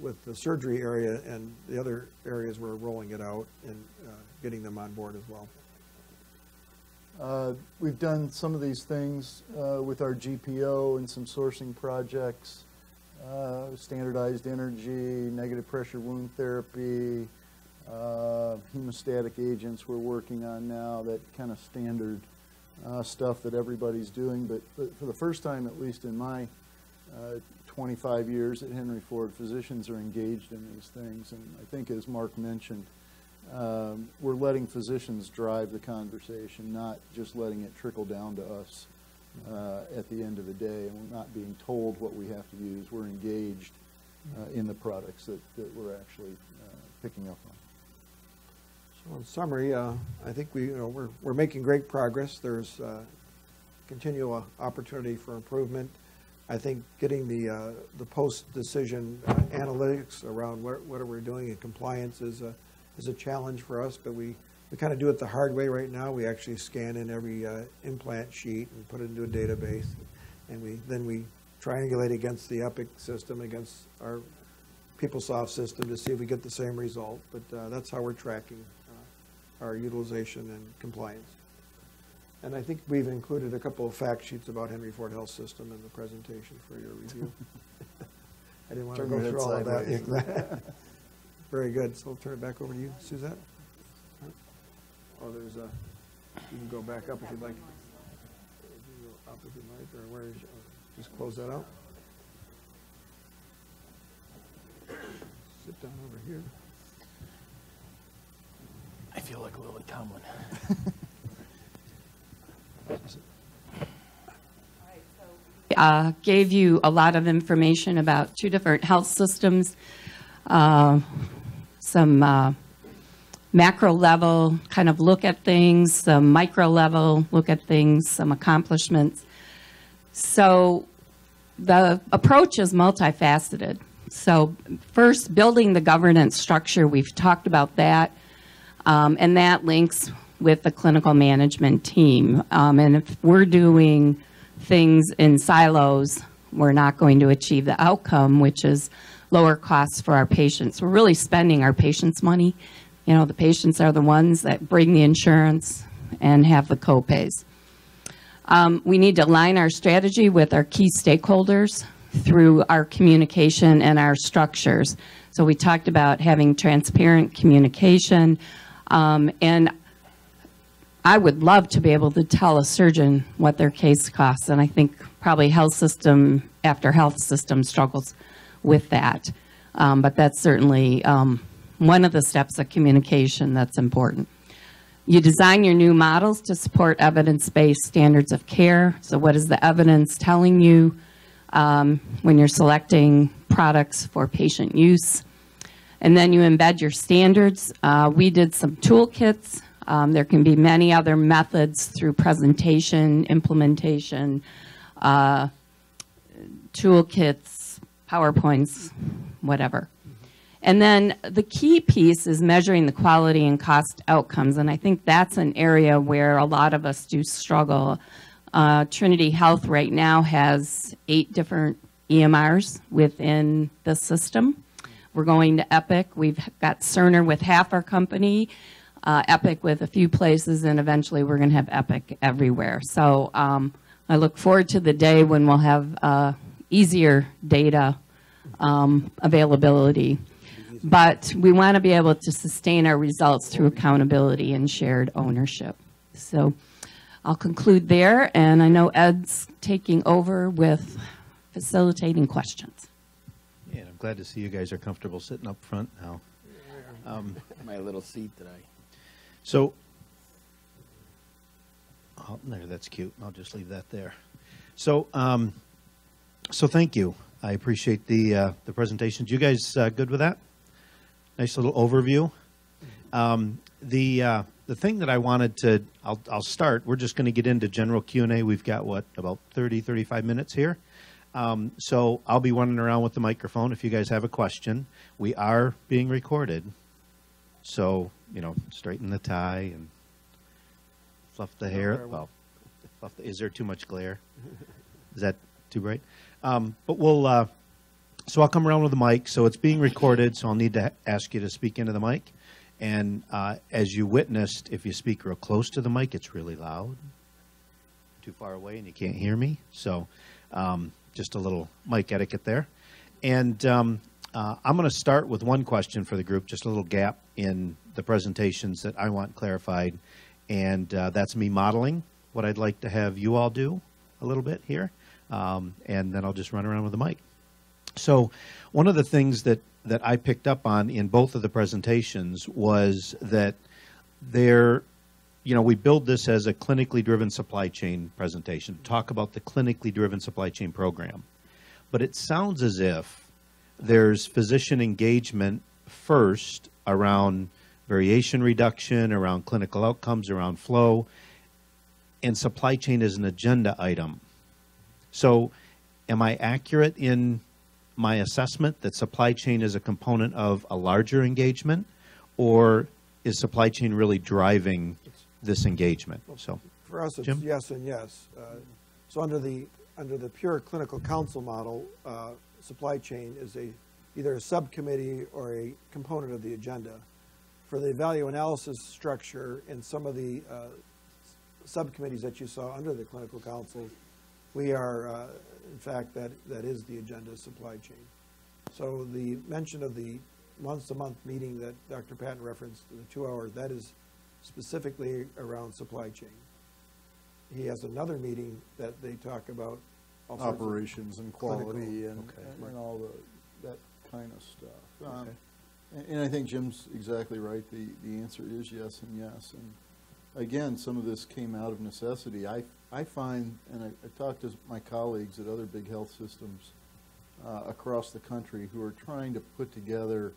with the surgery area and the other areas we're rolling it out and getting them on board as well. We've done some of these things with our GPO and some sourcing projects, standardized energy, negative pressure wound therapy, hemostatic agents we're working on now, that kind of standard stuff that everybody's doing. But for the first time, at least in my 25 years at Henry Ford, physicians are engaged in these things. And I think, as Mark mentioned, we're letting physicians drive the conversation, not just letting it trickle down to us at the end of the day. And we're not being told what we have to use. We're engaged in the products that we're actually picking up on. So in summary, I think we're making great progress. There's continual opportunity for improvement. I think getting the post-decision analytics around what are we doing in compliance is a challenge for us, but we kind of do it the hard way right now. We actually scan in every implant sheet and put it into a database, and then we triangulate against the Epic system, against our PeopleSoft system to see if we get the same result. But that's how we're tracking our utilization and compliance. And I think we've included a couple of fact sheets about Henry Ford Health System in the presentation for your review. I didn't want to go through all of that. Very good. So I'll turn it back over to you, Suzette. Oh, there's a, you can go back up if you'd like. You can go up if you'd like, or where is you? Just close that out. Sit down over here. I feel like Lily Tomlin. Gave you a lot of information about 2 different health systems, some macro level kind of look at things, some micro level look at things, some accomplishments. So the approach is multifaceted. So first, building the governance structure, we've talked about that, and that links with the clinical management team. And if we're doing things in silos, we're not going to achieve the outcome, which is lower costs for our patients. We're really spending our patients' money. You know, the patients are the ones that bring the insurance and have the co-pays. We need to align our strategy with our key stakeholders. through our communication and our structures. So we talked about having transparent communication, and I would love to be able to tell a surgeon what their case costs, and I think probably health system after health system struggles with that. But that's certainly one of the steps of communication that's important. You design your new models to support evidence-based standards of care. So what is the evidence telling you when you're selecting products for patient use? And then you embed your standards. We did some toolkits. There can be many other methods through presentation, implementation, toolkits, PowerPoints, whatever. And then the key piece is measuring the quality and cost outcomes, and I think that's an area where a lot of us do struggle. Trinity Health right now has 8 different EMRs within the system. We're going to Epic. We've got Cerner with half our company, Epic with a few places, and eventually we're going to have Epic everywhere. So I look forward to the day when we'll have easier data availability. But we want to be able to sustain our results through accountability and shared ownership. So I'll conclude there, and I know Ed's taking over with facilitating questions. Yeah, and I'm glad to see you guys are comfortable sitting up front now. My little seat that I... So, oh, there, that's cute. I'll just leave that there. So, so thank you. I appreciate the presentations. You guys good with that? Nice little overview. The thing that I wanted to, I'll start. We're just going to get into general Q&A. We've got, what, about 30, 35 minutes here. So I'll be running around with the microphone if you guys have a question. We are being recorded. So, you know, straighten the tie and fluff the hair. Well, is there too much glare? Is that too bright? But we'll, so I'll come around with the mic. So it's being recorded, so I'll need to ask you to speak into the mic. And as you witnessed, if you speak real close to the mic, it's really loud. Too far away and you can't hear me. So just a little mic etiquette there. And I'm going to start with one question for the group, just a little gap in the presentations that I want clarified. And that's me modeling what I'd like to have you all do a little bit here. And then I'll just run around with the mic. So one of the things that I picked up on in both of the presentations was that there, you know, we build this as a clinically driven supply chain presentation, talk about the clinically driven supply chain program. But it sounds as if there's physician engagement first around variation reduction, around clinical outcomes, around flow, and supply chain is an agenda item. So am I accurate in my assessment that supply chain is a component of a larger engagement, or is supply chain really driving this engagement? So for us, it's Jim? yes and yes. So under the pure clinical council model, supply chain is either a subcommittee or a component of the agenda. For the value analysis structure in some of the subcommittees that you saw under the clinical council, we are, in fact, that is the agenda, supply chain. So the mention of the once-a-month meeting that Dr. Patton referenced, the 2 hours, that is specifically around supply chain. He has another meeting that they talk about all sorts of Operations and quality and all that kind of stuff. And I think Jim's exactly right. The answer is yes and yes. And again, some of this came out of necessity. I find, and I talked to my colleagues at other big health systems across the country who are trying to put together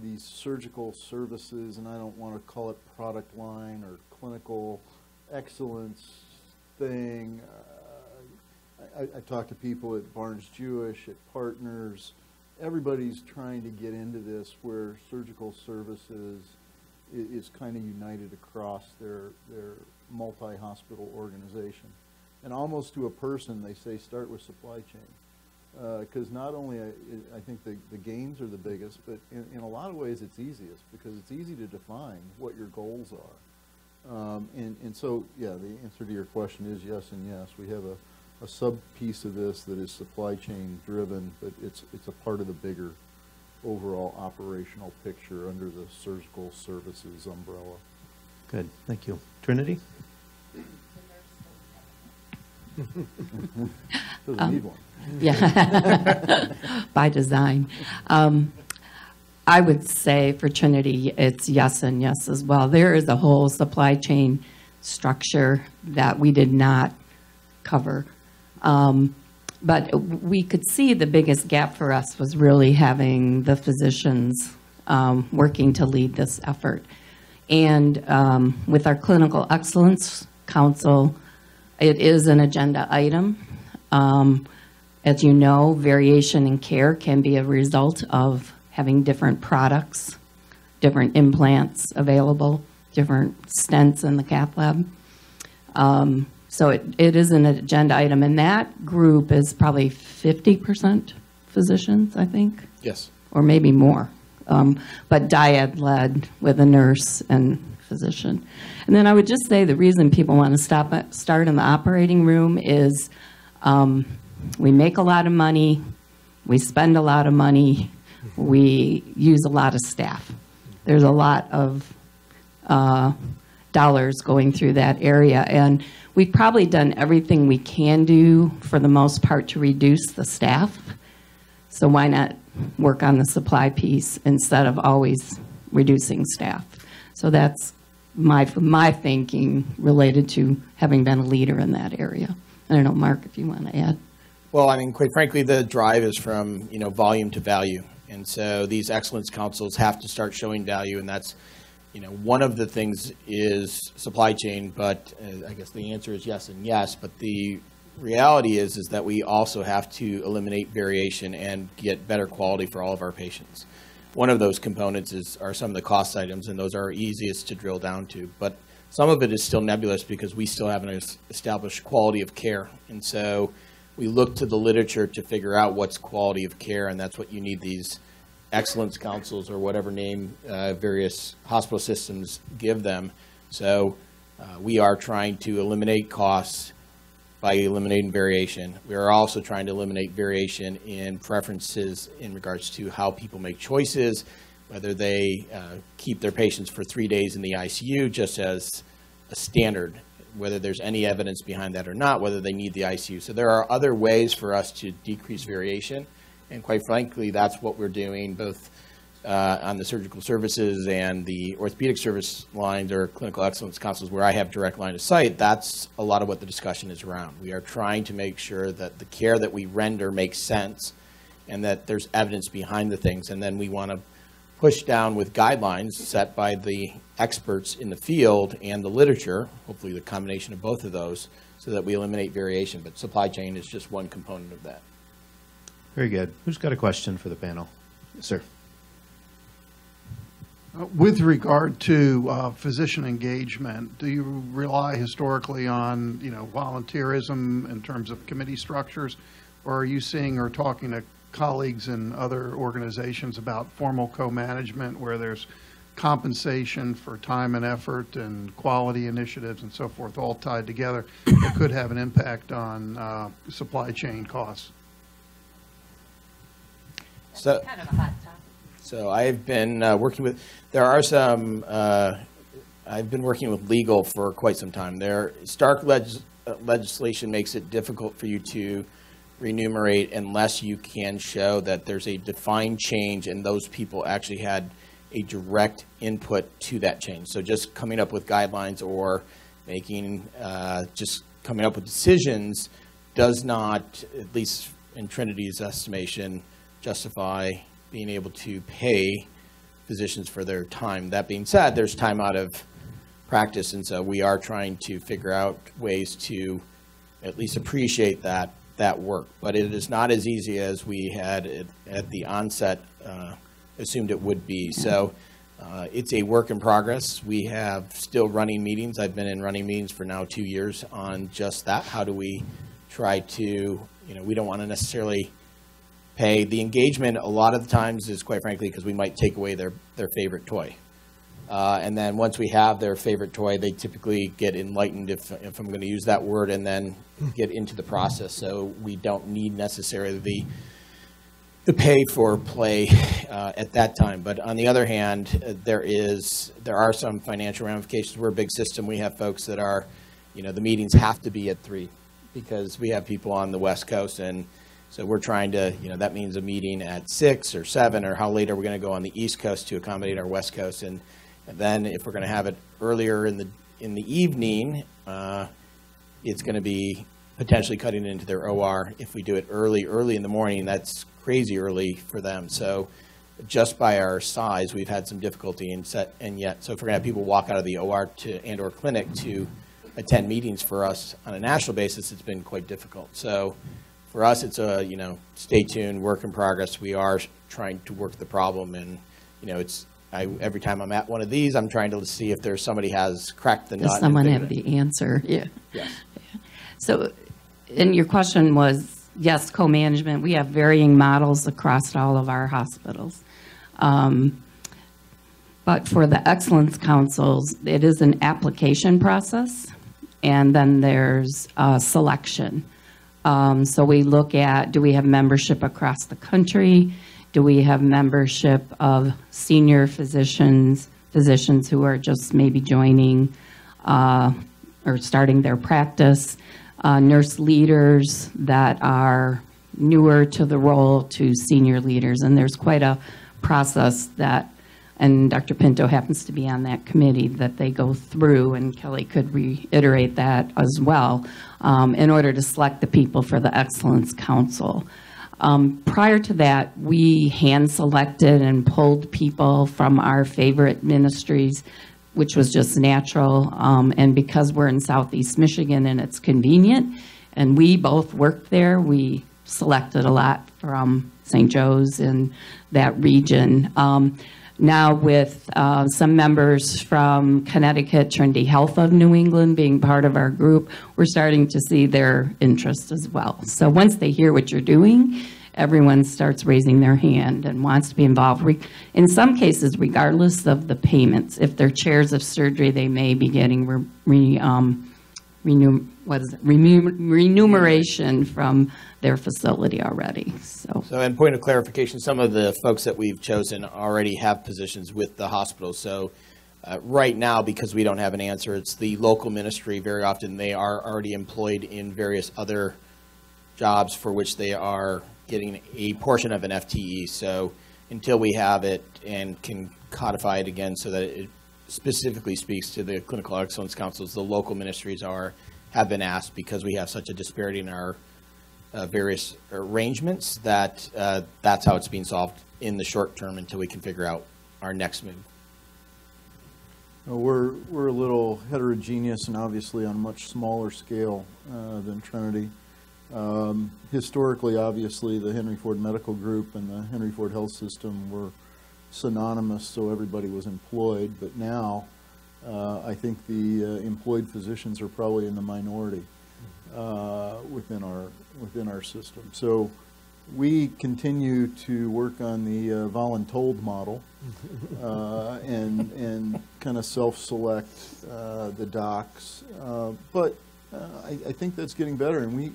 these surgical services, and I don't want to call it product line or clinical excellence thing. I talk to people at Barnes Jewish, at Partners. Everybody's trying to get into this where surgical services is kind of united across their multi-hospital organization. And almost to a person, they say start with supply chain. Because not only I think the gains are the biggest, but in a lot of ways it's easiest because it's easy to define what your goals are. And so, yeah, the answer to your question is yes and yes. We have a sub-piece of this that is supply chain driven, but it's a part of the bigger overall operational picture under the surgical services umbrella. Good, thank you. Trinity? Doesn't need one. Yeah, by design. I would say for Trinity, it's yes and yes as well. There is a whole supply chain structure that we did not cover. But we could see the biggest gap for us was really having the physicians working to lead this effort. And with our Clinical Excellence Council, it is an agenda item. As you know, variation in care can be a result of having different products, different implants available, different stents in the cath lab. So it is an agenda item, and that group is probably 50% physicians, I think, Yes. or maybe more. But Dyad led with a nurse and physician. And then I would just say the reason people want to start in the operating room is we make a lot of money, we spend a lot of money, we use a lot of staff. There's a lot of dollars going through that area, and we've probably done everything we can do for the most part to reduce the staff. So why not work on the supply piece instead of always reducing staff? So that's my thinking related to having been a leader in that area. I don't know, Mark, if you want to add. Well, I mean, quite frankly, the drive is from, volume to value. And so these excellence councils have to start showing value, and that's, one of the things is supply chain, but I guess the answer is yes and yes. But the reality is that we also have to eliminate variation and get better quality for all of our patients. One of those components are some of the cost items, and those are easiest to drill down to. But some of it is still nebulous because we still haven't established quality of care. And so we look to the literature to figure out what's quality of care, and that's what you need these excellence councils or whatever name various hospital systems give them. So we are trying to eliminate costs by eliminating variation. We are also trying to eliminate variation in preferences in regards to how people make choices, whether they keep their patients for 3 days in the ICU just as a standard, whether there's any evidence behind that or not, whether they need the ICU. So there are other ways for us to decrease variation. And quite frankly, that's what we're doing both on the surgical services and the orthopedic service lines or clinical excellence councils where I have direct line of sight. That's a lot of what the discussion is around. We are trying to make sure that the care that we render makes sense and that there's evidence behind the things. And then we want to push down with guidelines set by the experts in the field and the literature, hopefully the combination of both of those, so that we eliminate variation. But supply chain is just one component of that. Very good. Who's got a question for the panel? Yes, sir. With regard to physician engagement, do you rely historically on, volunteerism in terms of committee structures, or are you seeing or talking to colleagues in other organizations about formal co-management where there's compensation for time and effort and quality initiatives and so forth all tied together that could have an impact on supply chain costs? So, Kind of a hot topic. So I've been working with, I've been working with legal for quite some time. Stark legislation makes it difficult for you to remunerate unless you can show that there's a defined change and those people actually had a direct input to that change. So just coming up with guidelines or making, just coming up with decisions does not, at least in Trinity's estimation, justify being able to pay physicians for their time. That being said, there's time out of practice, and so we are trying to figure out ways to at least appreciate that work. But it is not as easy as we had at the onset assumed it would be. So it's a work in progress. We have still running meetings. I've been in running meetings for now 2 years on just that. How do we try to, we don't want to necessarily pay. The engagement a lot of the times is, quite frankly, because we might take away their favorite toy. And then once we have their favorite toy, they typically get enlightened, if I'm going to use that word, and then get into the process. So we don't need necessarily the pay for play at that time. But on the other hand, there are some financial ramifications. We're a big system. We have folks that are, the meetings have to be at 3 because we have people on the West Coast, and so we're trying to, that means a meeting at 6 or 7, or how late are we going to go on the East Coast to accommodate our West Coast. And then if we're going to have it earlier in the evening, it's going to be potentially cutting into their OR. If we do it early in the morning, that's crazy early for them. So just by our size, we've had some difficulty so if we're going to have people walk out of the OR and/or clinic to attend meetings for us on a national basis, it's been quite difficult. So for us, it's a, stay tuned, work in progress. We are trying to work the problem, and, every time I'm at one of these, I'm trying to see if there's somebody has cracked the nut. Does someone have the answer? Yeah. Yes. So, and your question was, yes, co-management. We have varying models across all of our hospitals. But for the Excellence Councils, it is an application process, and then there's selection. So we look at, do we have membership across the country? Do we have membership of senior physicians who are just maybe joining or starting their practice, nurse leaders that are newer to the role to senior leaders? And there's quite a process that, and Dr. Pinto happens to be on that committee, that they go through, and Kelly could reiterate that as well, in order to select the people for the Excellence Council. Prior to that, we hand-selected and pulled people from our favorite ministries, which was just natural, and because we're in Southeast Michigan and it's convenient, and we both worked there, we selected a lot from St. Joe's and that region. Now with some members from Connecticut, Trinity Health of New England being part of our group, we're starting to see their interest as well. So once they hear what you're doing, everyone starts raising their hand and wants to be involved. In some cases, regardless of the payments, if they're chairs of surgery, they may be getting remuneration from their facility already. So, and point of clarification, some of the folks that we've chosen already have positions with the hospital. So right now, because we don't have an answer, it's the local ministry. Very often they are already employed in various other jobs for which they are getting a portion of an FTE. So until we have it and can codify it again so that it specifically speaks to the Clinical Excellence Councils, the local ministries have been asked, because we have such a disparity in our various arrangements, that that's how it's being solved in the short term until we can figure out our next move. We're a little heterogeneous and obviously on a much smaller scale than Trinity. Historically, obviously, the Henry Ford Medical Group and the Henry Ford Health System were synonymous, so everybody was employed. But now, I think the employed physicians are probably in the minority within our system. So we continue to work on the voluntold model and kind of self-select the docs. But I think that's getting better, and we,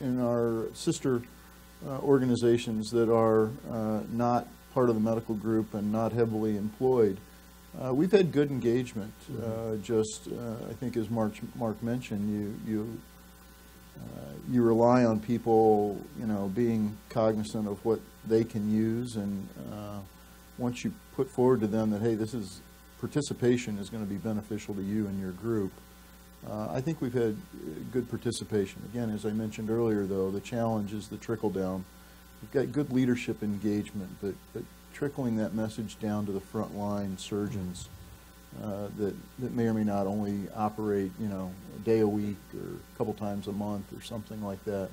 in our sister organizations that are not part of the medical group and not heavily employed, we've had good engagement. I think as Mark mentioned, you rely on people, being cognizant of what they can use, and once you put forward to them that, hey, participation is going to be beneficial to you and your group, I think we've had good participation. Again, as I mentioned earlier, though, the challenge is the trickle down. We've got good leadership engagement, but trickling that message down to the frontline surgeons that may or may not only operate, a day a week or a couple times a month or something like that,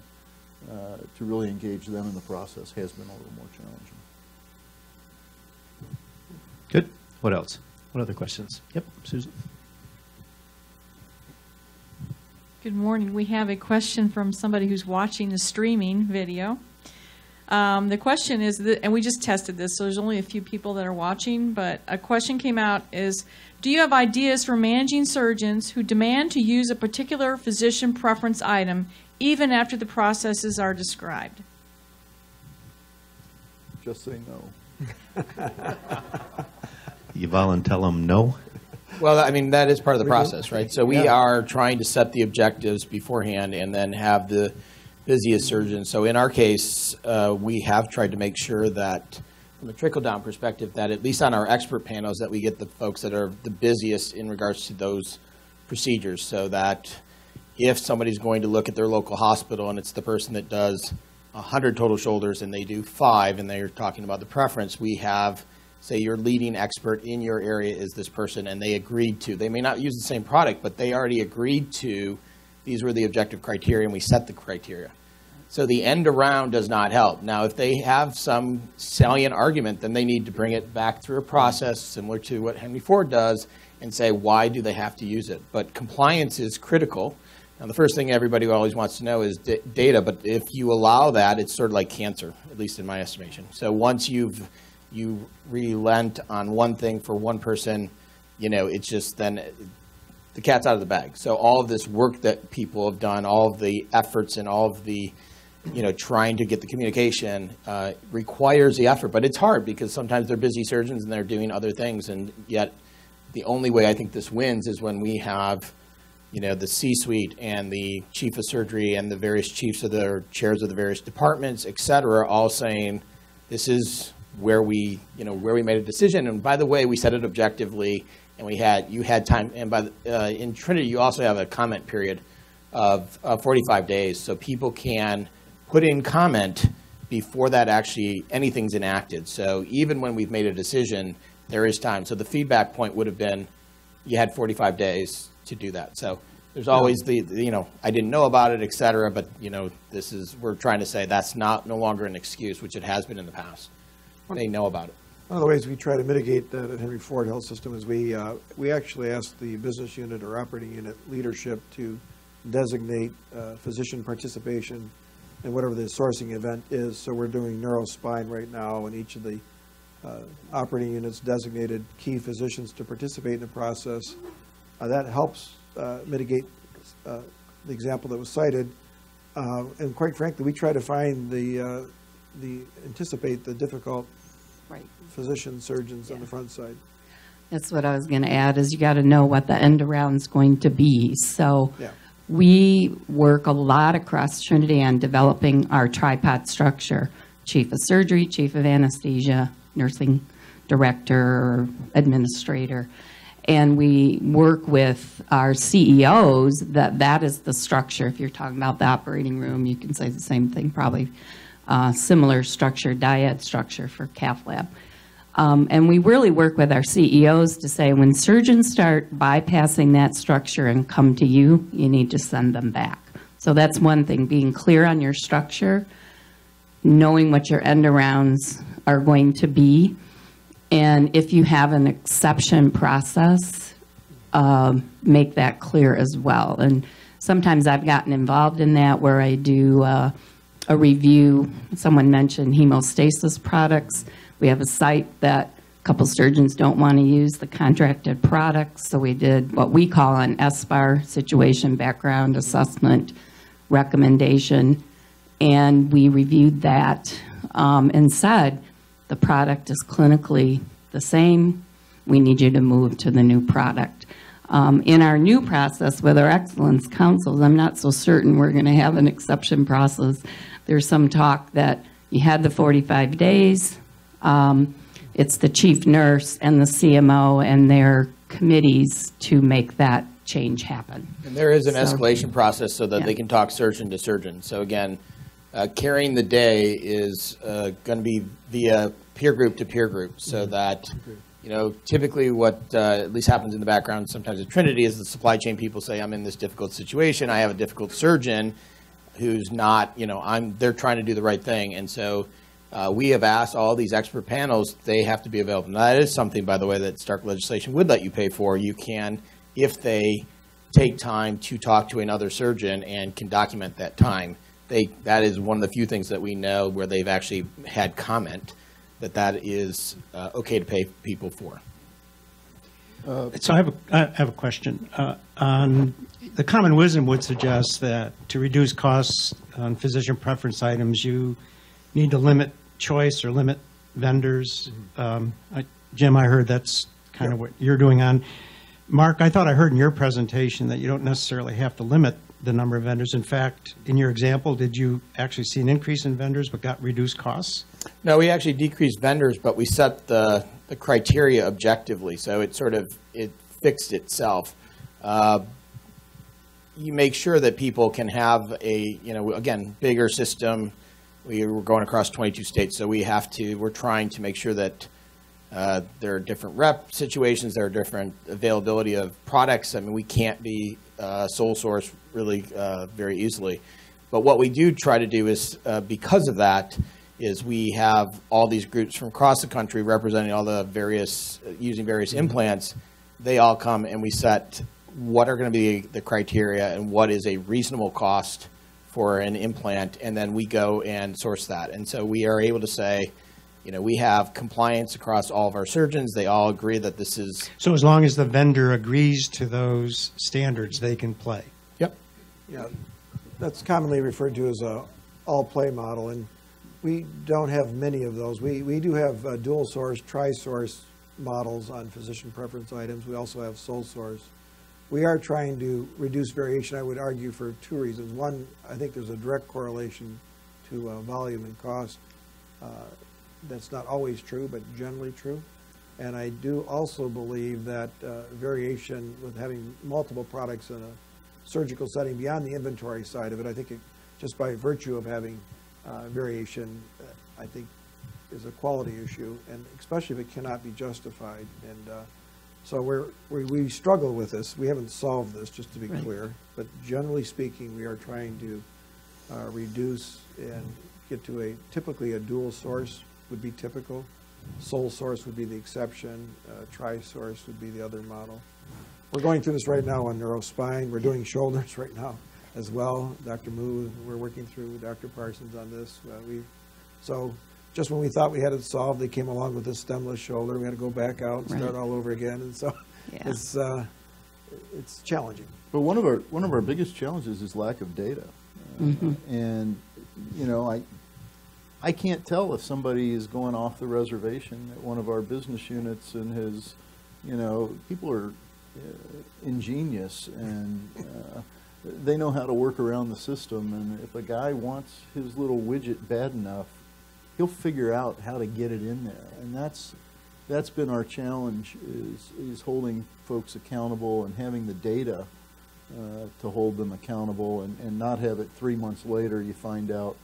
to really engage them in the process has been a little more challenging. Good. What else? What other questions? Yep, Susan. Good morning. We have a question from somebody who's watching the streaming video. The question is, and we just tested this, so there's only a few people that are watching, but a question came out is, do you have ideas for managing surgeons who demand to use a particular physician preference item even after the processes are described? Just say no. Yuval, and tell them no? Well, I mean, that is part of the process, right? So we are trying to set the objectives beforehand and then have the busiest surgeons. So in our case, we have tried to make sure that from a trickle-down perspective, that at least on our expert panels, that we get the folks that are the busiest in regards to those procedures, so that if somebody's going to look at their local hospital and it's the person that does 100 total shoulders and they do 5 and they're talking about the preference, we have, say, your leading expert in your area is this person, and they agreed to. They may not use the same product, but they already agreed to, these were the objective criteria, and we set the criteria. So the end around does not help. Now, if they have some salient argument, then they need to bring it back through a process similar to what Henry Ford does and say, why do they have to use it? But compliance is critical. Now, the first thing everybody always wants to know is data, but if you allow that, it's sort of like cancer, at least in my estimation. So once you relent on one thing for one person, it's just then the cat's out of the bag. So all of this work that people have done, all of the efforts and all of the trying to get the communication requires the effort, but it's hard because sometimes they're busy surgeons and they're doing other things, and yet the only way I think this wins is when we have, the C-suite and the chief of surgery and the various chiefs of the chairs of the various departments, et cetera, all saying, this is where we made a decision. And by the way, we said it objectively, and you had time. And in Trinity, you also have a comment period of 45 days, so people can put in comment before that actually anything's enacted. So even when we've made a decision, there is time. So the feedback point would have been, you had 45 days to do that. So there's always I didn't know about it, et cetera, but we're trying to say that's no longer an excuse, which it has been in the past. They know about it. One of the ways we try to mitigate that at Henry Ford Health System is we actually ask the business unit or operating unit leadership to designate physician participation in whatever the sourcing event is. So we're doing neurospine right now, and each of the operating units designated key physicians to participate in the process. That helps mitigate the example that was cited. And quite frankly, we try to find anticipate the difficult physicians, surgeons on the front side. That's what I was going to add, is you got to know what the end around's going to be. So we work a lot across Trinity on developing our tripod structure: chief of surgery, chief of anesthesia, nursing director, or administrator. And we work with our CEOs that is the structure. If you're talking about the operating room, you can say the same thing, probably similar structure, Dyad structure for cath lab. And we really work with our CEOs to say, when surgeons start bypassing that structure and come to you, you need to send them back. So that's one thing, being clear on your structure, knowing what your end arounds are going to be. And if you have an exception process, make that clear as well. And sometimes I've gotten involved in that, where I do a review. Someone mentioned hemostasis products. We have a site that a couple surgeons don't want to use the contracted products, so we did what we call an SBAR, situation background assessment recommendation, and we reviewed that and said, the product is clinically the same, we need you to move to the new product. In our new process with our excellence councils, I'm not so certain we're going to have an exception process. There's some talk that you had the 45 days. It's the chief nurse and the CMO and their committees to make that change happen. And there is an escalation process so that they can talk surgeon to surgeon. So again, carrying the day is going to be via peer group to peer group, so that typically what at least happens in the background sometimes at Trinity is the supply chain people say, I'm in this difficult situation, I have a difficult surgeon who's not, they're trying to do the right thing. And so we have asked all these expert panels, they have to be available. Now, that is something, by the way, that Stark legislation would let you pay for. You can, if they take time to talk to another surgeon and can document that time, that is one of the few things that we know where they've actually had comment that is okay to pay people for. So I have a question. On the common wisdom would suggest that to reduce costs on physician preference items, you need to limit choice or limit vendors. Jim, I heard that's kind of what you're doing on. Mark, I thought I heard in your presentation that you don't necessarily have to limit the number of vendors. In fact, in your example, did you actually see an increase in vendors but got reduced costs? No, we actually decreased vendors, but we set the criteria objectively, so it fixed itself. You make sure that people can have again, bigger system. We're going across 22 states, so we're trying to make sure that there are different rep situations, there are different availability of products. I mean, we can't be sole source really very easily. But what we do try to do is, because of that, is we have all these groups from across the country representing all the using various implants. They all come and we set what are going to be the criteria and what is a reasonable cost for an implant, and then we go and source that. And so we are able to say, we have compliance across all of our surgeons. They all agree that this is... So as long as the vendor agrees to those standards, they can play? Yep. Yeah, that's commonly referred to as a all-play model, and we don't have many of those. We do have dual source, tri-source models on physician preference items. We also have sole source. We are trying to reduce variation, I would argue, for two reasons. One, I think there's a direct correlation to volume and cost. That's not always true, but generally true. And I do also believe that variation with having multiple products in a surgical setting beyond the inventory side of it, I think just by virtue of having variation, I think is a quality issue, and especially if it cannot be justified. And so we struggle with this. We haven't solved this, just to be clear, but generally speaking, we are trying to reduce and get to typically a dual source would be typical. Sole source would be the exception. Tri-source would be the other model. We're going through this right now on neurospine. We're doing shoulders right now as well. Dr. Moo, we're working through Dr. Parsons on this. So just when we thought we had it solved, they came along with this stemless shoulder. We had to go back out and start all over again. And so it's challenging. But one of our biggest challenges is lack of data. And I can't tell if somebody is going off the reservation at one of our business units and has, people are ingenious and they know how to work around the system. And if a guy wants his little widget bad enough, he'll figure out how to get it in there. And that's been our challenge, is holding folks accountable and having the data to hold them accountable, and not have it 3 months later you find out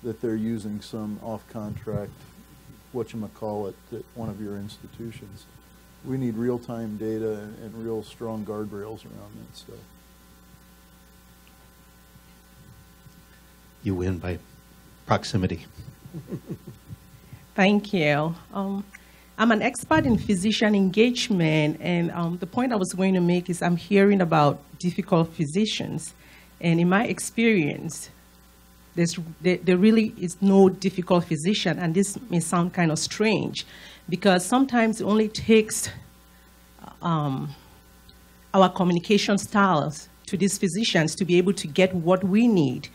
that they're using some off-contract whatchamacallit at one of your institutions. We need real-time data and real strong guardrails around that stuff. You win by proximity. Thank you. I'm an expert in physician engagement, and the point I was going to make is I'm hearing about difficult physicians, and in my experience, there really is no difficult physician, and this may sound kind of strange, because sometimes it only takes our communication styles to these physicians to be able to get what we need.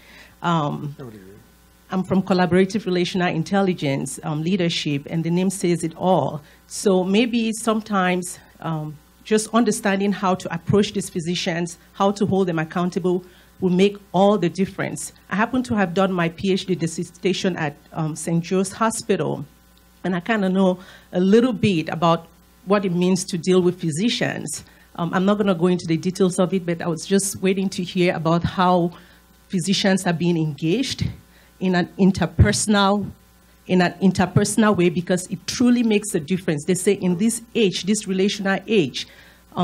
I'm from Collaborative Relational Intelligence Leadership, and the name says it all. So maybe sometimes just understanding how to approach these physicians, how to hold them accountable, will make all the difference. I happen to have done my PhD dissertation at St. Joe's Hospital, and I kind of know a little bit about what it means to deal with physicians. I'm not going to go into the details of it, but I was just waiting to hear about how physicians are being engaged in an interpersonal way, because it truly makes a difference. They say in this age, this relational age,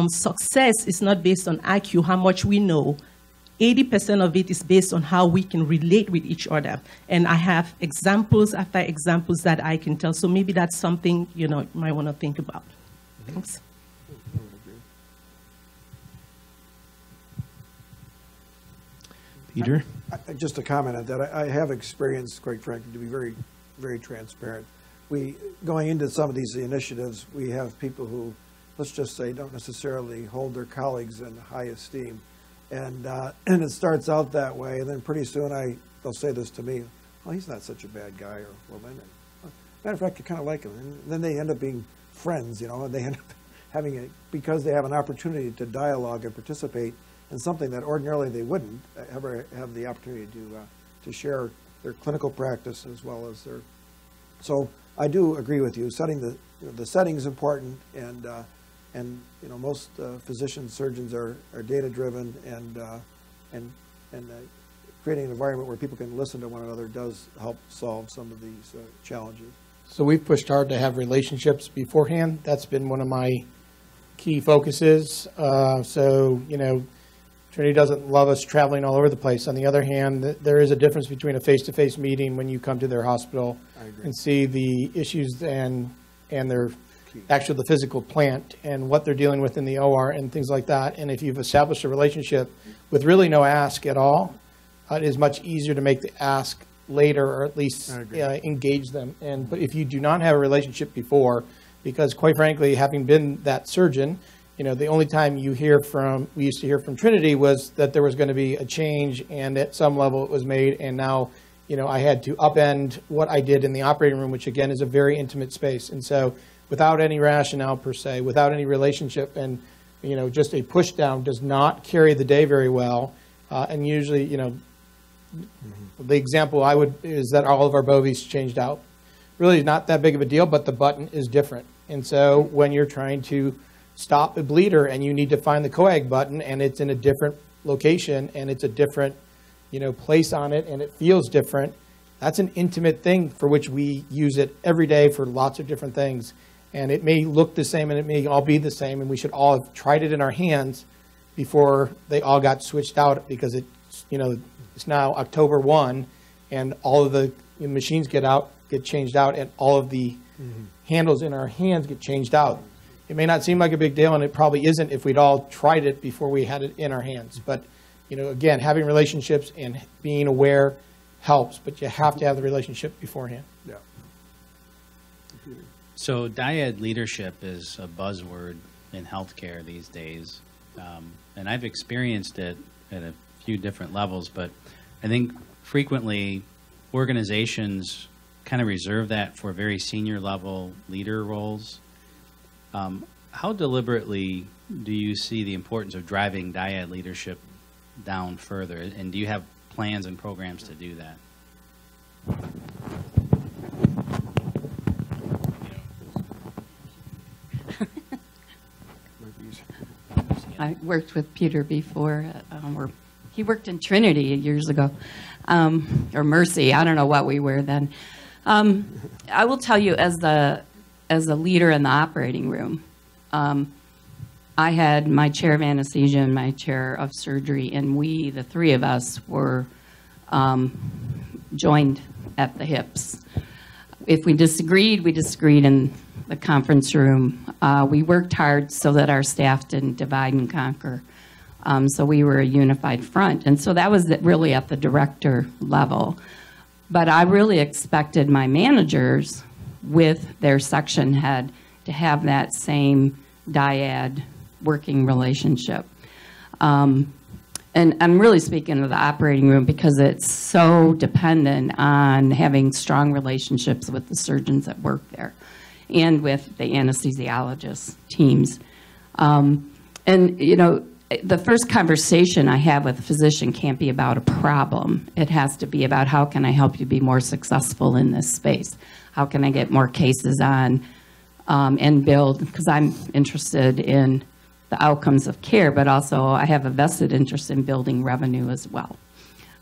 success is not based on IQ, how much we know. 80% of it is based on how we can relate with each other. And I have examples after examples that I can tell. So maybe that's something you might want to think about. Thanks. Peter? Just a comment on that. I have experienced, quite frankly, to be very, very transparent. Going into some of these initiatives, we have people who, let's just say, don't necessarily hold their colleagues in high esteem. And it starts out that way, and then pretty soon they'll say this to me, "Oh, he's not such a bad guy or woman." And, matter of fact, I kind of like him. And then they end up being friends, and they end up having because they have an opportunity to dialogue and participate in something that ordinarily they wouldn't ever have the opportunity to share their clinical practice as well as their. So I do agree with you. Setting the setting is important, and most physicians, surgeons are data driven, and creating an environment where people can listen to one another does help solve some of these challenges. So we've pushed hard to have relationships beforehand. That's been one of my key focuses. Trinity doesn't love us traveling all over the place. On the other hand, there is a difference between a face-to-face meeting when you come to their hospital and see the issues and their actually the physical plant and what they're dealing with in the OR and things like that. And if you've established a relationship with really no ask at all, it is much easier to make the ask later, or at least engage them. But if you do not have a relationship before, because quite frankly, having been that surgeon, the only time we used to hear from Trinity was that there was going to be a change, and at some level it was made, and now, I had to upend what I did in the operating room, which again is a very intimate space. And so without any rationale per se, without any relationship, and, just a push down does not carry the day very well. And usually, the example is that all of our bovies changed out. Really not that big of a deal, but the button is different. And so when you're trying to stop a bleeder and you need to find the coag button and it's in a different location and it's a different, place on it and it feels different, that's an intimate thing for which we use it every day for lots of different things. And it may look the same and it may all be the same, and we should all have tried it in our hands before they all got switched out, because it's now October 1 and all of the machines get changed out, and all of the handles in our hands get changed out. It may not seem like a big deal, and it probably isn't if we'd all tried it before we had it in our hands. But, again, having relationships and being aware helps, but you have to have the relationship beforehand. Yeah. So Dyad leadership is a buzzword in healthcare these days, and I've experienced it at a few different levels, but I think frequently organizations kind of reserve that for very senior level leader roles. How deliberately do you see the importance of driving Dyad leadership down further, and do you have plans and programs to do that? I worked with Peter before, he worked in Trinity years ago, or Mercy, I don't know what we were then. I will tell you, as a leader in the operating room, I had my chair of anesthesia and my chair of surgery, and we, the three of us, were joined at the hips. If we disagreed, we disagreed in the conference room. We worked hard so that our staff didn't divide and conquer. So we were a unified front. And so that was really at the director level. But I really expected my managers with their section head to have that same dyad working relationship. And I'm really speaking of the operating room because it's so dependent on having strong relationships with the surgeons that work there and with the anesthesiologist teams. And, you know, the first conversation I have with a physician can't be about a problem. It has to be about how can I help you be more successful in this space? How can I get more cases on and build, because I'm interested in the outcomes of care, but also I have a vested interest in building revenue as well.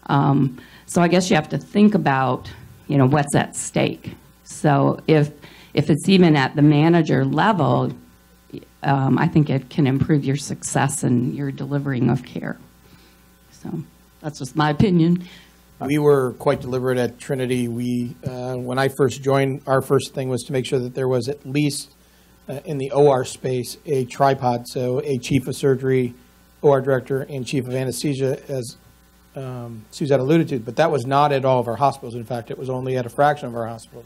So I guess you have to think about, you know, what's at stake. So if it's even at the manager level, I think it can improve your success in your delivering of care. So that's just my opinion. We were quite deliberate at Trinity. We, when I first joined, our first thing was to make sure that there was at least in the OR space a tripod, so a chief of surgery, OR director, and chief of anesthesia as Suzette alluded to, but that was not at all of our hospitals. In fact, it was only at a fraction of our hospitals.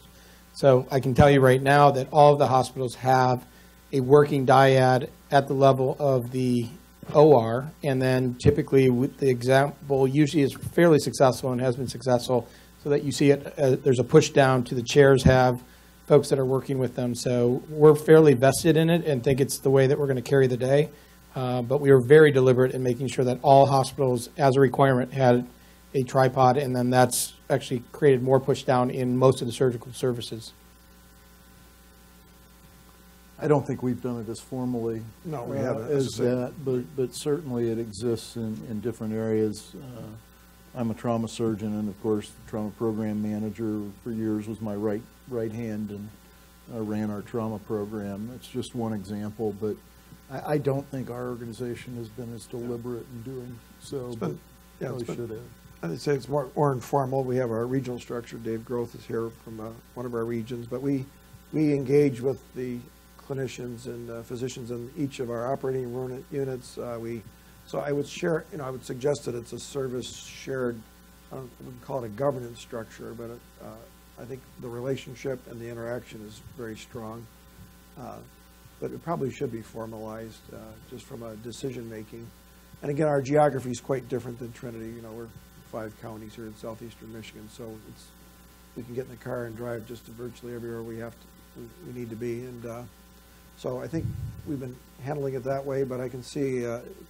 So I can tell you right now that all of the hospitals have a working dyad at the level of the OR, and then typically the example usually is fairly successful and has been successful, so that you see it, there's a push down to the chairs have folks that are working with them. So we're fairly vested in it and think it's the way that we're going to carry the day. But we were very deliberate in making sure that all hospitals, as a requirement, had a tripod, and then that's actually created more push down in most of the surgical services. I don't think we've done it as formally No, we haven't. as that, but certainly it exists in different areas. I'm a trauma surgeon, and of course, the trauma program manager for years was my right hand, and ran our trauma program. It's just one example, but I don't think our organization has been as deliberate in doing so. But we should have. I'd say it's more informal. We have our regional structure. Dave Groth is here from one of our regions, but we engage with the clinicians and physicians in each of our operating units. So I would share, I would suggest that it's a service shared, I wouldn't call it a governance structure, but I think the relationship and the interaction is very strong. But it probably should be formalized just from a decision making. And again, our geography is quite different than Trinity. We're 5 counties here in southeastern Michigan, so we can get in the car and drive just to virtually everywhere we need to be. And so I think we've been handling it that way, but I can see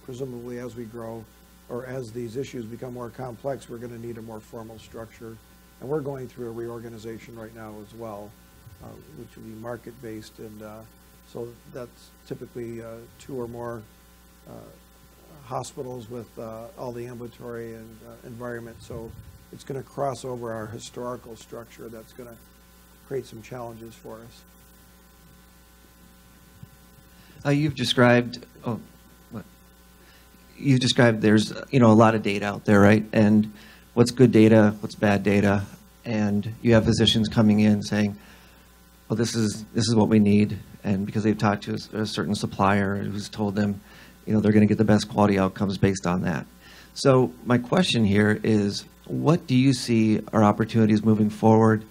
presumably as we grow or as these issues become more complex, we're going to need a more formal structure. And we're going through a reorganization right now as well, which will be market-based. And so that's typically 2 or more hospitals with all the ambulatory and environment. So it's going to cross over our historical structure. That's going to create some challenges for us. You've described there's a lot of data out there, right? And what's good data, what's bad data, and you have physicians coming in saying, well, this is what we need, and because they've talked to a certain supplier who's told them, they're going to get the best quality outcomes based on that. So my question here is, what do you see are opportunities moving forward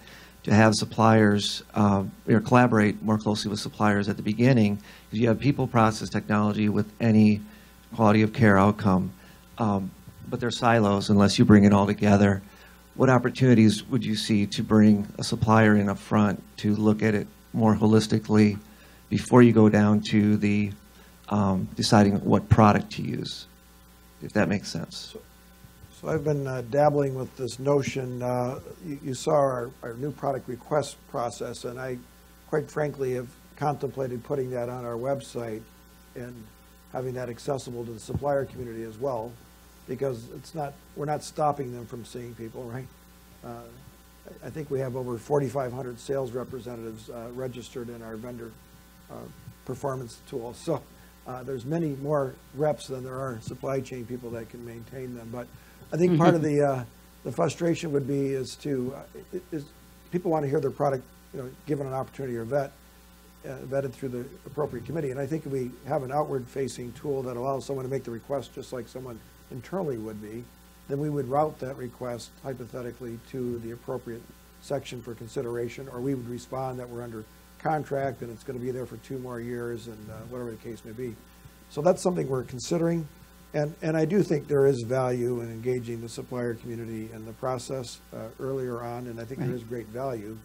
to have suppliers or collaborate more closely with suppliers at the beginning? Because you have people, process, technology with any quality of care outcome, but they're silos unless you bring it all together. What opportunities would you see to bring a supplier in up front to look at it more holistically before you go down to the deciding what product to use, if that makes sense? So I've been dabbling with this notion. You saw our new product request process, and I, quite frankly, have contemplated putting that on our website and having that accessible to the supplier community as well, because we're not stopping them from seeing people, right? I think we have over 4,500 sales representatives registered in our vendor performance tool. So there's many more reps than there are supply chain people that can maintain them. But I think part of the frustration would be is people want to hear their product, given an opportunity or vetted through the appropriate committee. And I think if we have an outward-facing tool that allows someone to make the request just like someone internally would be, then we would route that request hypothetically to the appropriate section for consideration, or we would respond that we're under contract and it's going to be there for 2 more years and whatever the case may be. So that's something we're considering. And I do think there is value in engaging the supplier community in the process earlier on, and I think there is great value.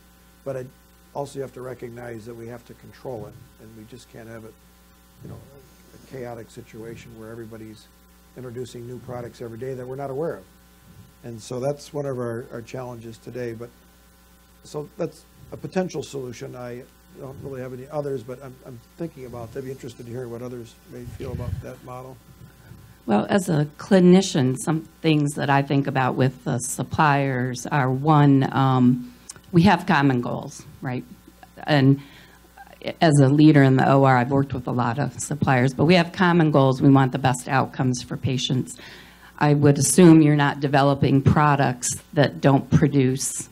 But also you have to recognize that we have to control it, and we just can't have it, a chaotic situation where everybody's introducing new products every day that we're not aware of. And so that's one of our challenges today. But so that's a potential solution. I don't really have any others, but I'm thinking about that. I'd be interested to hear what others may feel about that model. Well, as a clinician, some things that I think about with the suppliers are, one, we have common goals, right? And as a leader in the OR, I've worked with a lot of suppliers, but we have common goals. We want the best outcomes for patients. I would assume you're not developing products that don't produce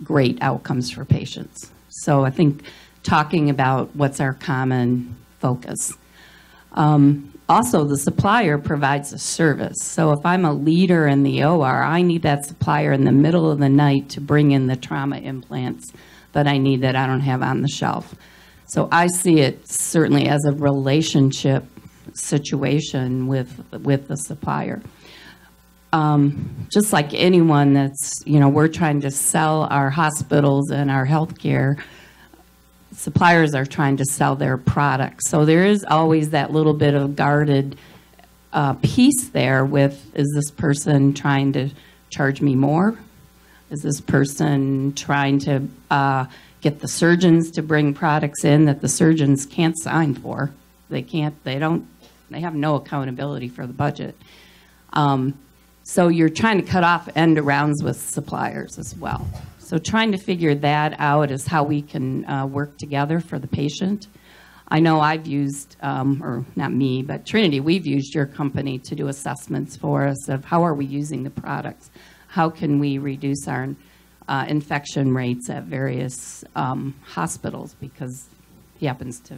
great outcomes for patients. So I think talking about what's our common focus. Also, the supplier provides a service. So if I'm a leader in the OR, I need that supplier in the middle of the night to bring in the trauma implants that I need that I don't have on the shelf. So I see it certainly as a relationship situation with the supplier. Just like anyone that's, we're trying to sell our hospitals and our healthcare, suppliers are trying to sell their products. So there is always that little bit of guarded piece there with, is this person trying to charge me more? Is this person trying to get the surgeons to bring products in that the surgeons can't sign for? They have no accountability for the budget. So you're trying to cut off end arounds with suppliers as well. So trying to figure that out is how we can work together for the patient. I know I've used, or not me, but Trinity, we've used your company to do assessments for us of how are we using the products? How can we reduce our infection rates at various hospitals, because he happens to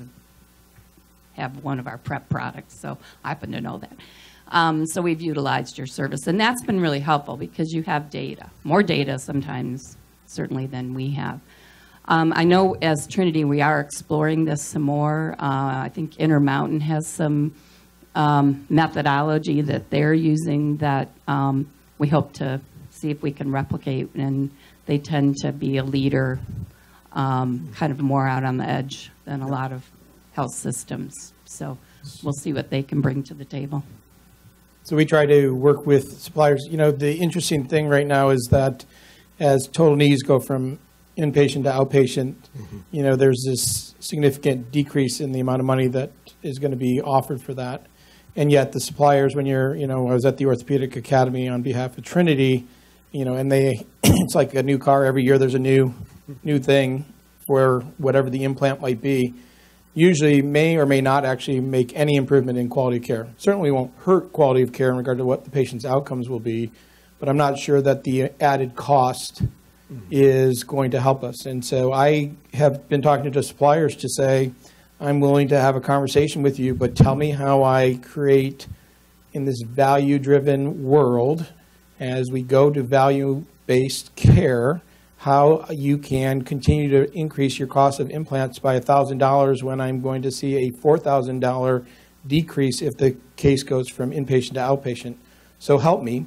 have one of our prep products, so I happen to know that. So we've utilized your service, and that's been really helpful because you have data, more data sometimes, certainly, than we have. I know as Trinity, we are exploring this some more. I think Intermountain has some methodology that they're using that we hope to see if we can replicate, and they tend to be a leader, kind of more out on the edge than a lot of health systems. So we'll see what they can bring to the table. So we try to work with suppliers. The interesting thing right now is that as total knees go from inpatient to outpatient, there's this significant decrease in the amount of money that is going to be offered for that. And yet the suppliers, when you're, I was at the Orthopedic Academy on behalf of Trinity, and it's like a new car every year. There's a new thing for whatever the implant might be. Usually may or may not actually make any improvement in quality of care. Certainly won't hurt quality of care in regard to what the patient's outcomes will be, but I'm not sure that the added cost is going to help us. And so I have been talking to suppliers to say, I'm willing to have a conversation with you, but tell me how I create in this value-driven world, as we go to value-based care, how you can continue to increase your cost of implants by $1,000 when I'm going to see a $4,000 decrease if the case goes from inpatient to outpatient. So help me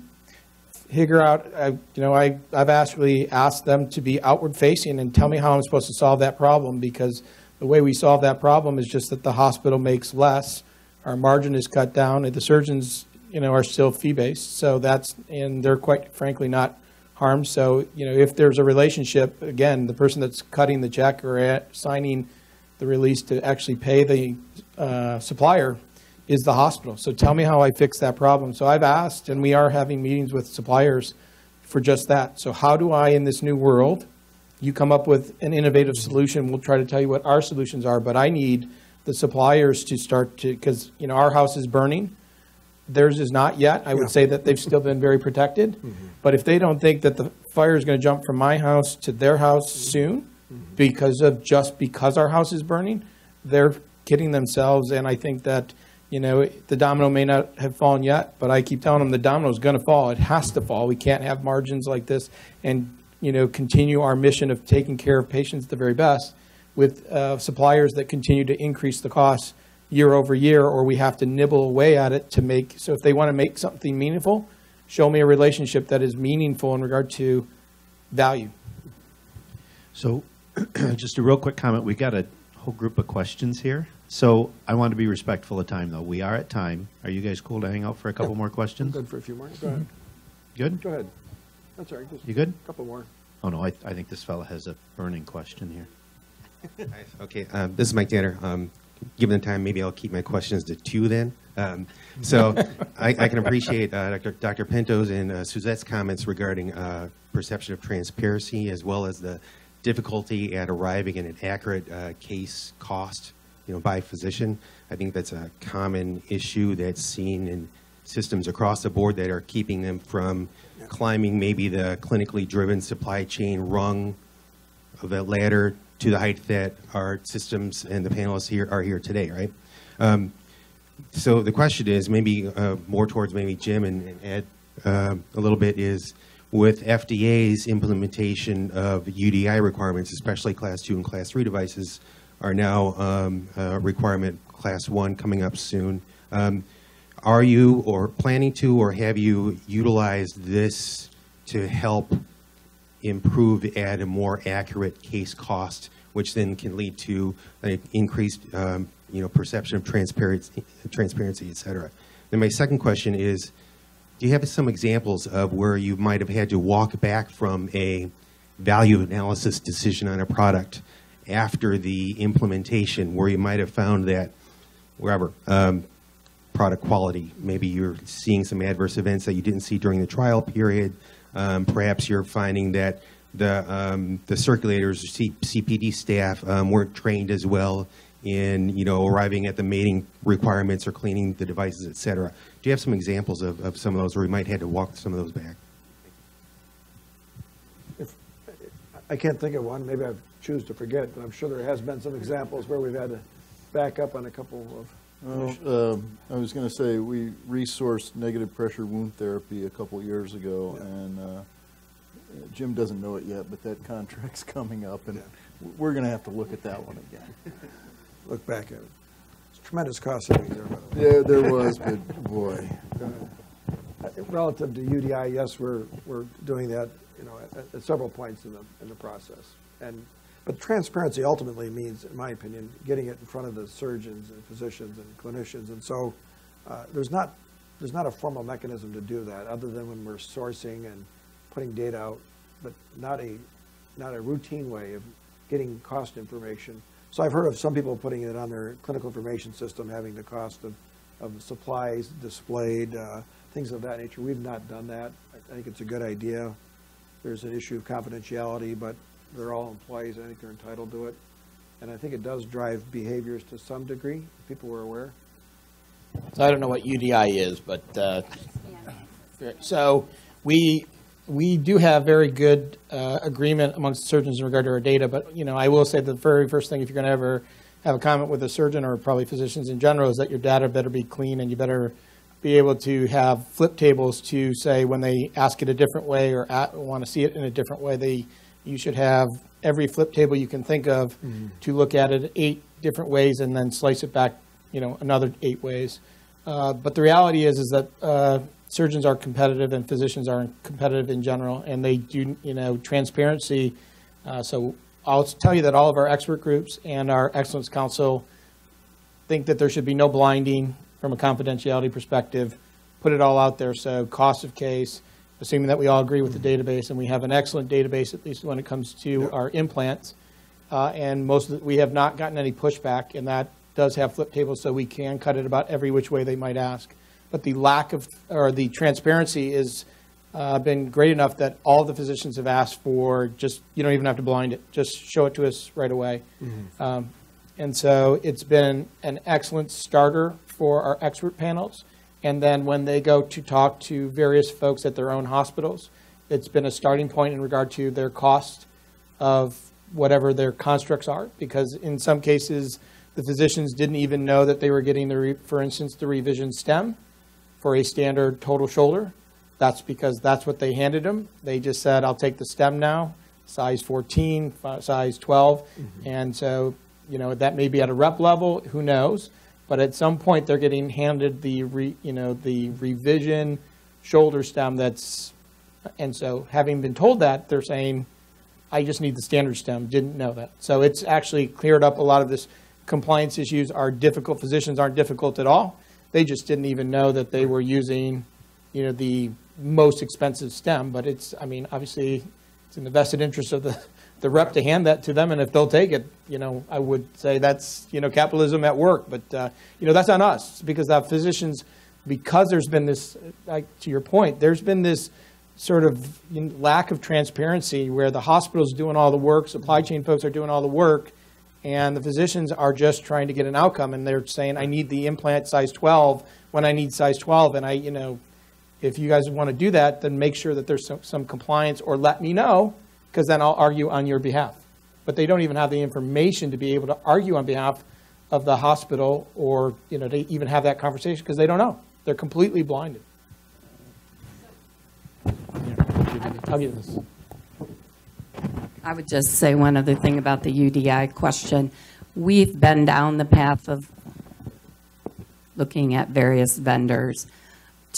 figure out, I've actually asked them to be outward facing and tell me how I'm supposed to solve that problem, because the way we solve that problem is just that the hospital makes less, our margin is cut down, and the surgeons, are still fee-based. So and they're quite frankly not harm. So, if there's a relationship, again, the person that's cutting the check or signing the release to actually pay the supplier is the hospital. So tell me how I fix that problem. So I've asked, and we are having meetings with suppliers for just that. So how do I, in this new world, you come up with an innovative solution, we'll try to tell you what our solutions are, but I need the suppliers to start to, because, our house is burning. Theirs is not yet. I would say that they've still been very protected. But if they don't think that the fire is going to jump from my house to their house soon because our house is burning, they're kidding themselves. And I think that, the domino may not have fallen yet, but I keep telling them the domino is going to fall. It has to fall. We can't have margins like this and, continue our mission of taking care of patients the very best with suppliers that continue to increase the costs year over year, or we have to nibble away at it to make. So if they want to make something meaningful, show me a relationship that is meaningful in regard to value. So just a real quick comment. We got a whole group of questions here. So I want to be respectful of time, though. We are at time. Are you guys cool to hang out for a couple more questions? Good for a few more. Go ahead. Good? Go ahead. That's all right. Just you good? A couple more. Oh, no, I think this fella has a burning question here. Okay, this is Mike Danner. Given the time, maybe I'll keep my questions to two then. So I can appreciate Dr. Pinto's and Suzette's comments regarding perception of transparency, as well as the difficulty at arriving at an accurate case cost, by physician. I think that's a common issue that's seen in systems across the board that are keeping them from climbing maybe the clinically driven supply chain rung of that ladder to the height that our systems and the panelists here are here today, right? So the question is maybe more towards maybe Jim and Ed a little bit is, with FDA's implementation of UDI requirements, especially Class 2 and Class 3 devices are now requirement Class 1 coming up soon. Are you or planning to, or have you utilized this to help improve at a more accurate case cost, which then can lead to an increased perception of transparency, et cetera? Then my second question is, do you have some examples of where you might have had to walk back from a value analysis decision on a product after the implementation, where you might have found that, wherever, product quality, maybe you're seeing some adverse events that you didn't see during the trial period, perhaps you're finding that the circulators, CPD staff weren't trained as well in arriving at the mating requirements or cleaning the devices, et cetera. Do you have some examples of some of those where we might have to walk some of those back? I can't think of one. Maybe I choose to forget, but I'm sure there has been some examples where we've had to back up on a couple of. Well, I was going to say we resourced negative pressure wound therapy a couple years ago, and Jim doesn't know it yet, but that contract's coming up, and we're going to have to look at that one again. Look back at it. It's tremendous cost savings there, by the way. Yeah, there was, but boy. Relative to UDI, yes, we're doing that, at several points in the process. But transparency ultimately means, in my opinion, getting it in front of the surgeons and physicians and clinicians. And so there's not a formal mechanism to do that, other than when we're sourcing and putting data out, but not a routine way of getting cost information. So I've heard of some people putting it on their clinical information system, having the cost of supplies displayed, things of that nature. We've not done that. I think it's a good idea. There's an issue of confidentiality, but they're all employees. I think they're entitled to it. And I think it does drive behaviors to some degree, if people were aware. So I don't know what UDI is, but so we do have very good agreement amongst surgeons in regard to our data. But I will say the very first thing, if you're going to ever have a comment with a surgeon, or probably physicians in general, is that your data better be clean, and you better be able to have flip tables to say when they ask it a different way or want to see it in a different way. You should have every flip table you can think of to look at it 8 different ways and then slice it back, another 8 ways. But the reality is that surgeons are competitive and physicians are competitive in general, and they do, transparency. So I'll tell you that all of our expert groups and our Excellence Council think that there should be no blinding from a confidentiality perspective. Put it all out there. So cost of case, assuming that we all agree with the database, and we have an excellent database, at least when it comes to our implants. And we have not gotten any pushback, and that does have flip tables, so we can cut it about every which way they might ask. But the lack of, or the transparency has been great enough that all the physicians have asked for just, you don't even have to blind it, just show it to us right away. And so it's been an excellent starter for our expert panels. And then when they go to talk to various folks at their own hospitals, it's been a starting point in regard to their cost of whatever their constructs are, because in some cases, the physicians didn't even know that they were getting, for instance, the revision stem for a standard total shoulder. That's because that's what they handed them. They just said, I'll take the stem now, size 14, size 12. And so, that may be at a rep level, who knows? But at some point, they're getting handed the revision shoulder stem and so having been told that, they're saying, I just need the standard stem, didn't know that. So it's actually cleared up a lot of this. Compliance issues are difficult. Physicians aren't difficult at all. They just didn't even know that they were using, the most expensive stem. But obviously, it's in the vested interest of the rep to hand that to them, and if they'll take it, I would say that's, capitalism at work. But, that's on us, because the physicians, because there's been this, to your point, there's been this sort of lack of transparency where the hospital's doing all the work, supply chain folks are doing all the work, and the physicians are just trying to get an outcome, and they're saying, I need the implant size 12 when I need size 12, and if you guys want to do that, then make sure that there's some compliance, or let me know, because then I'll argue on your behalf. But they don't even have the information to be able to argue on behalf of the hospital, or to even have that conversation, because they don't know. They're completely blinded. I'll give you this. I would just say one other thing about the UDI question. We've been down the path of looking at various vendors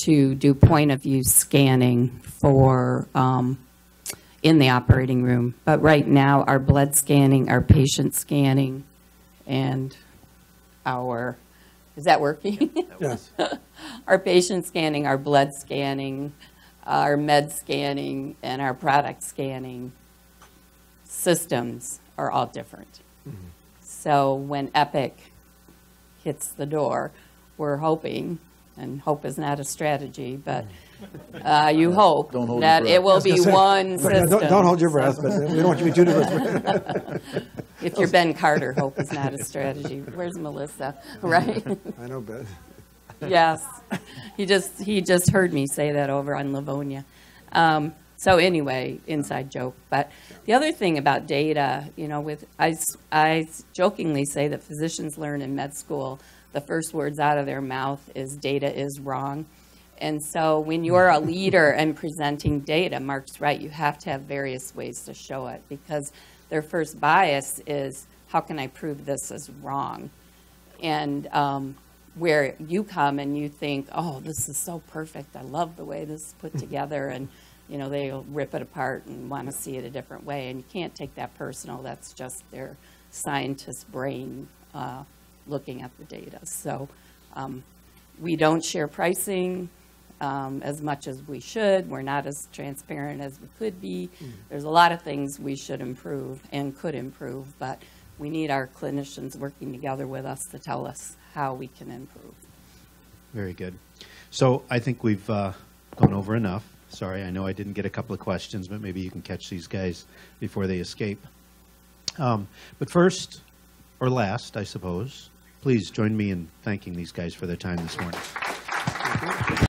to do point-of-view scanning for in the operating room. But right now, our blood scanning, our patient scanning, and our, is that working? Yes. Our patient scanning, our blood scanning, our med scanning, and our product scanning systems are all different. So when Epic hits the door, we're hoping, and hope is not a strategy, but you hope Don't hold that your breath. it will be one But system. don't hold your breath, but we don't want you to be too nervous. If you're Ben Carter, hope is not a strategy. Where's Melissa? Right? I know, Ben. Yes. He just heard me say that over on Livonia. So anyway, inside joke. But the other thing about data, I jokingly say that physicians learn in med school, the first words out of their mouth is data is wrong. And so when you're a leader and presenting data, Mark's right, you have to have various ways to show it, because their first bias is, how can I prove this is wrong? And where you come and you think, oh, this is so perfect, I love the way this is put together, and they'll rip it apart and want to see it a different way. And you can't take that personal. That's just their scientist brain looking at the data. So we don't share pricing as much as we should. We're not as transparent as we could be. There's a lot of things we should improve and could improve, but we need our clinicians working together with us to tell us how we can improve. Very good. So I think we've gone over enough. Sorry, I know I didn't get a couple of questions, but maybe you can catch these guys before they escape. But first, or last, I suppose, please join me in thanking these guys for their time this morning.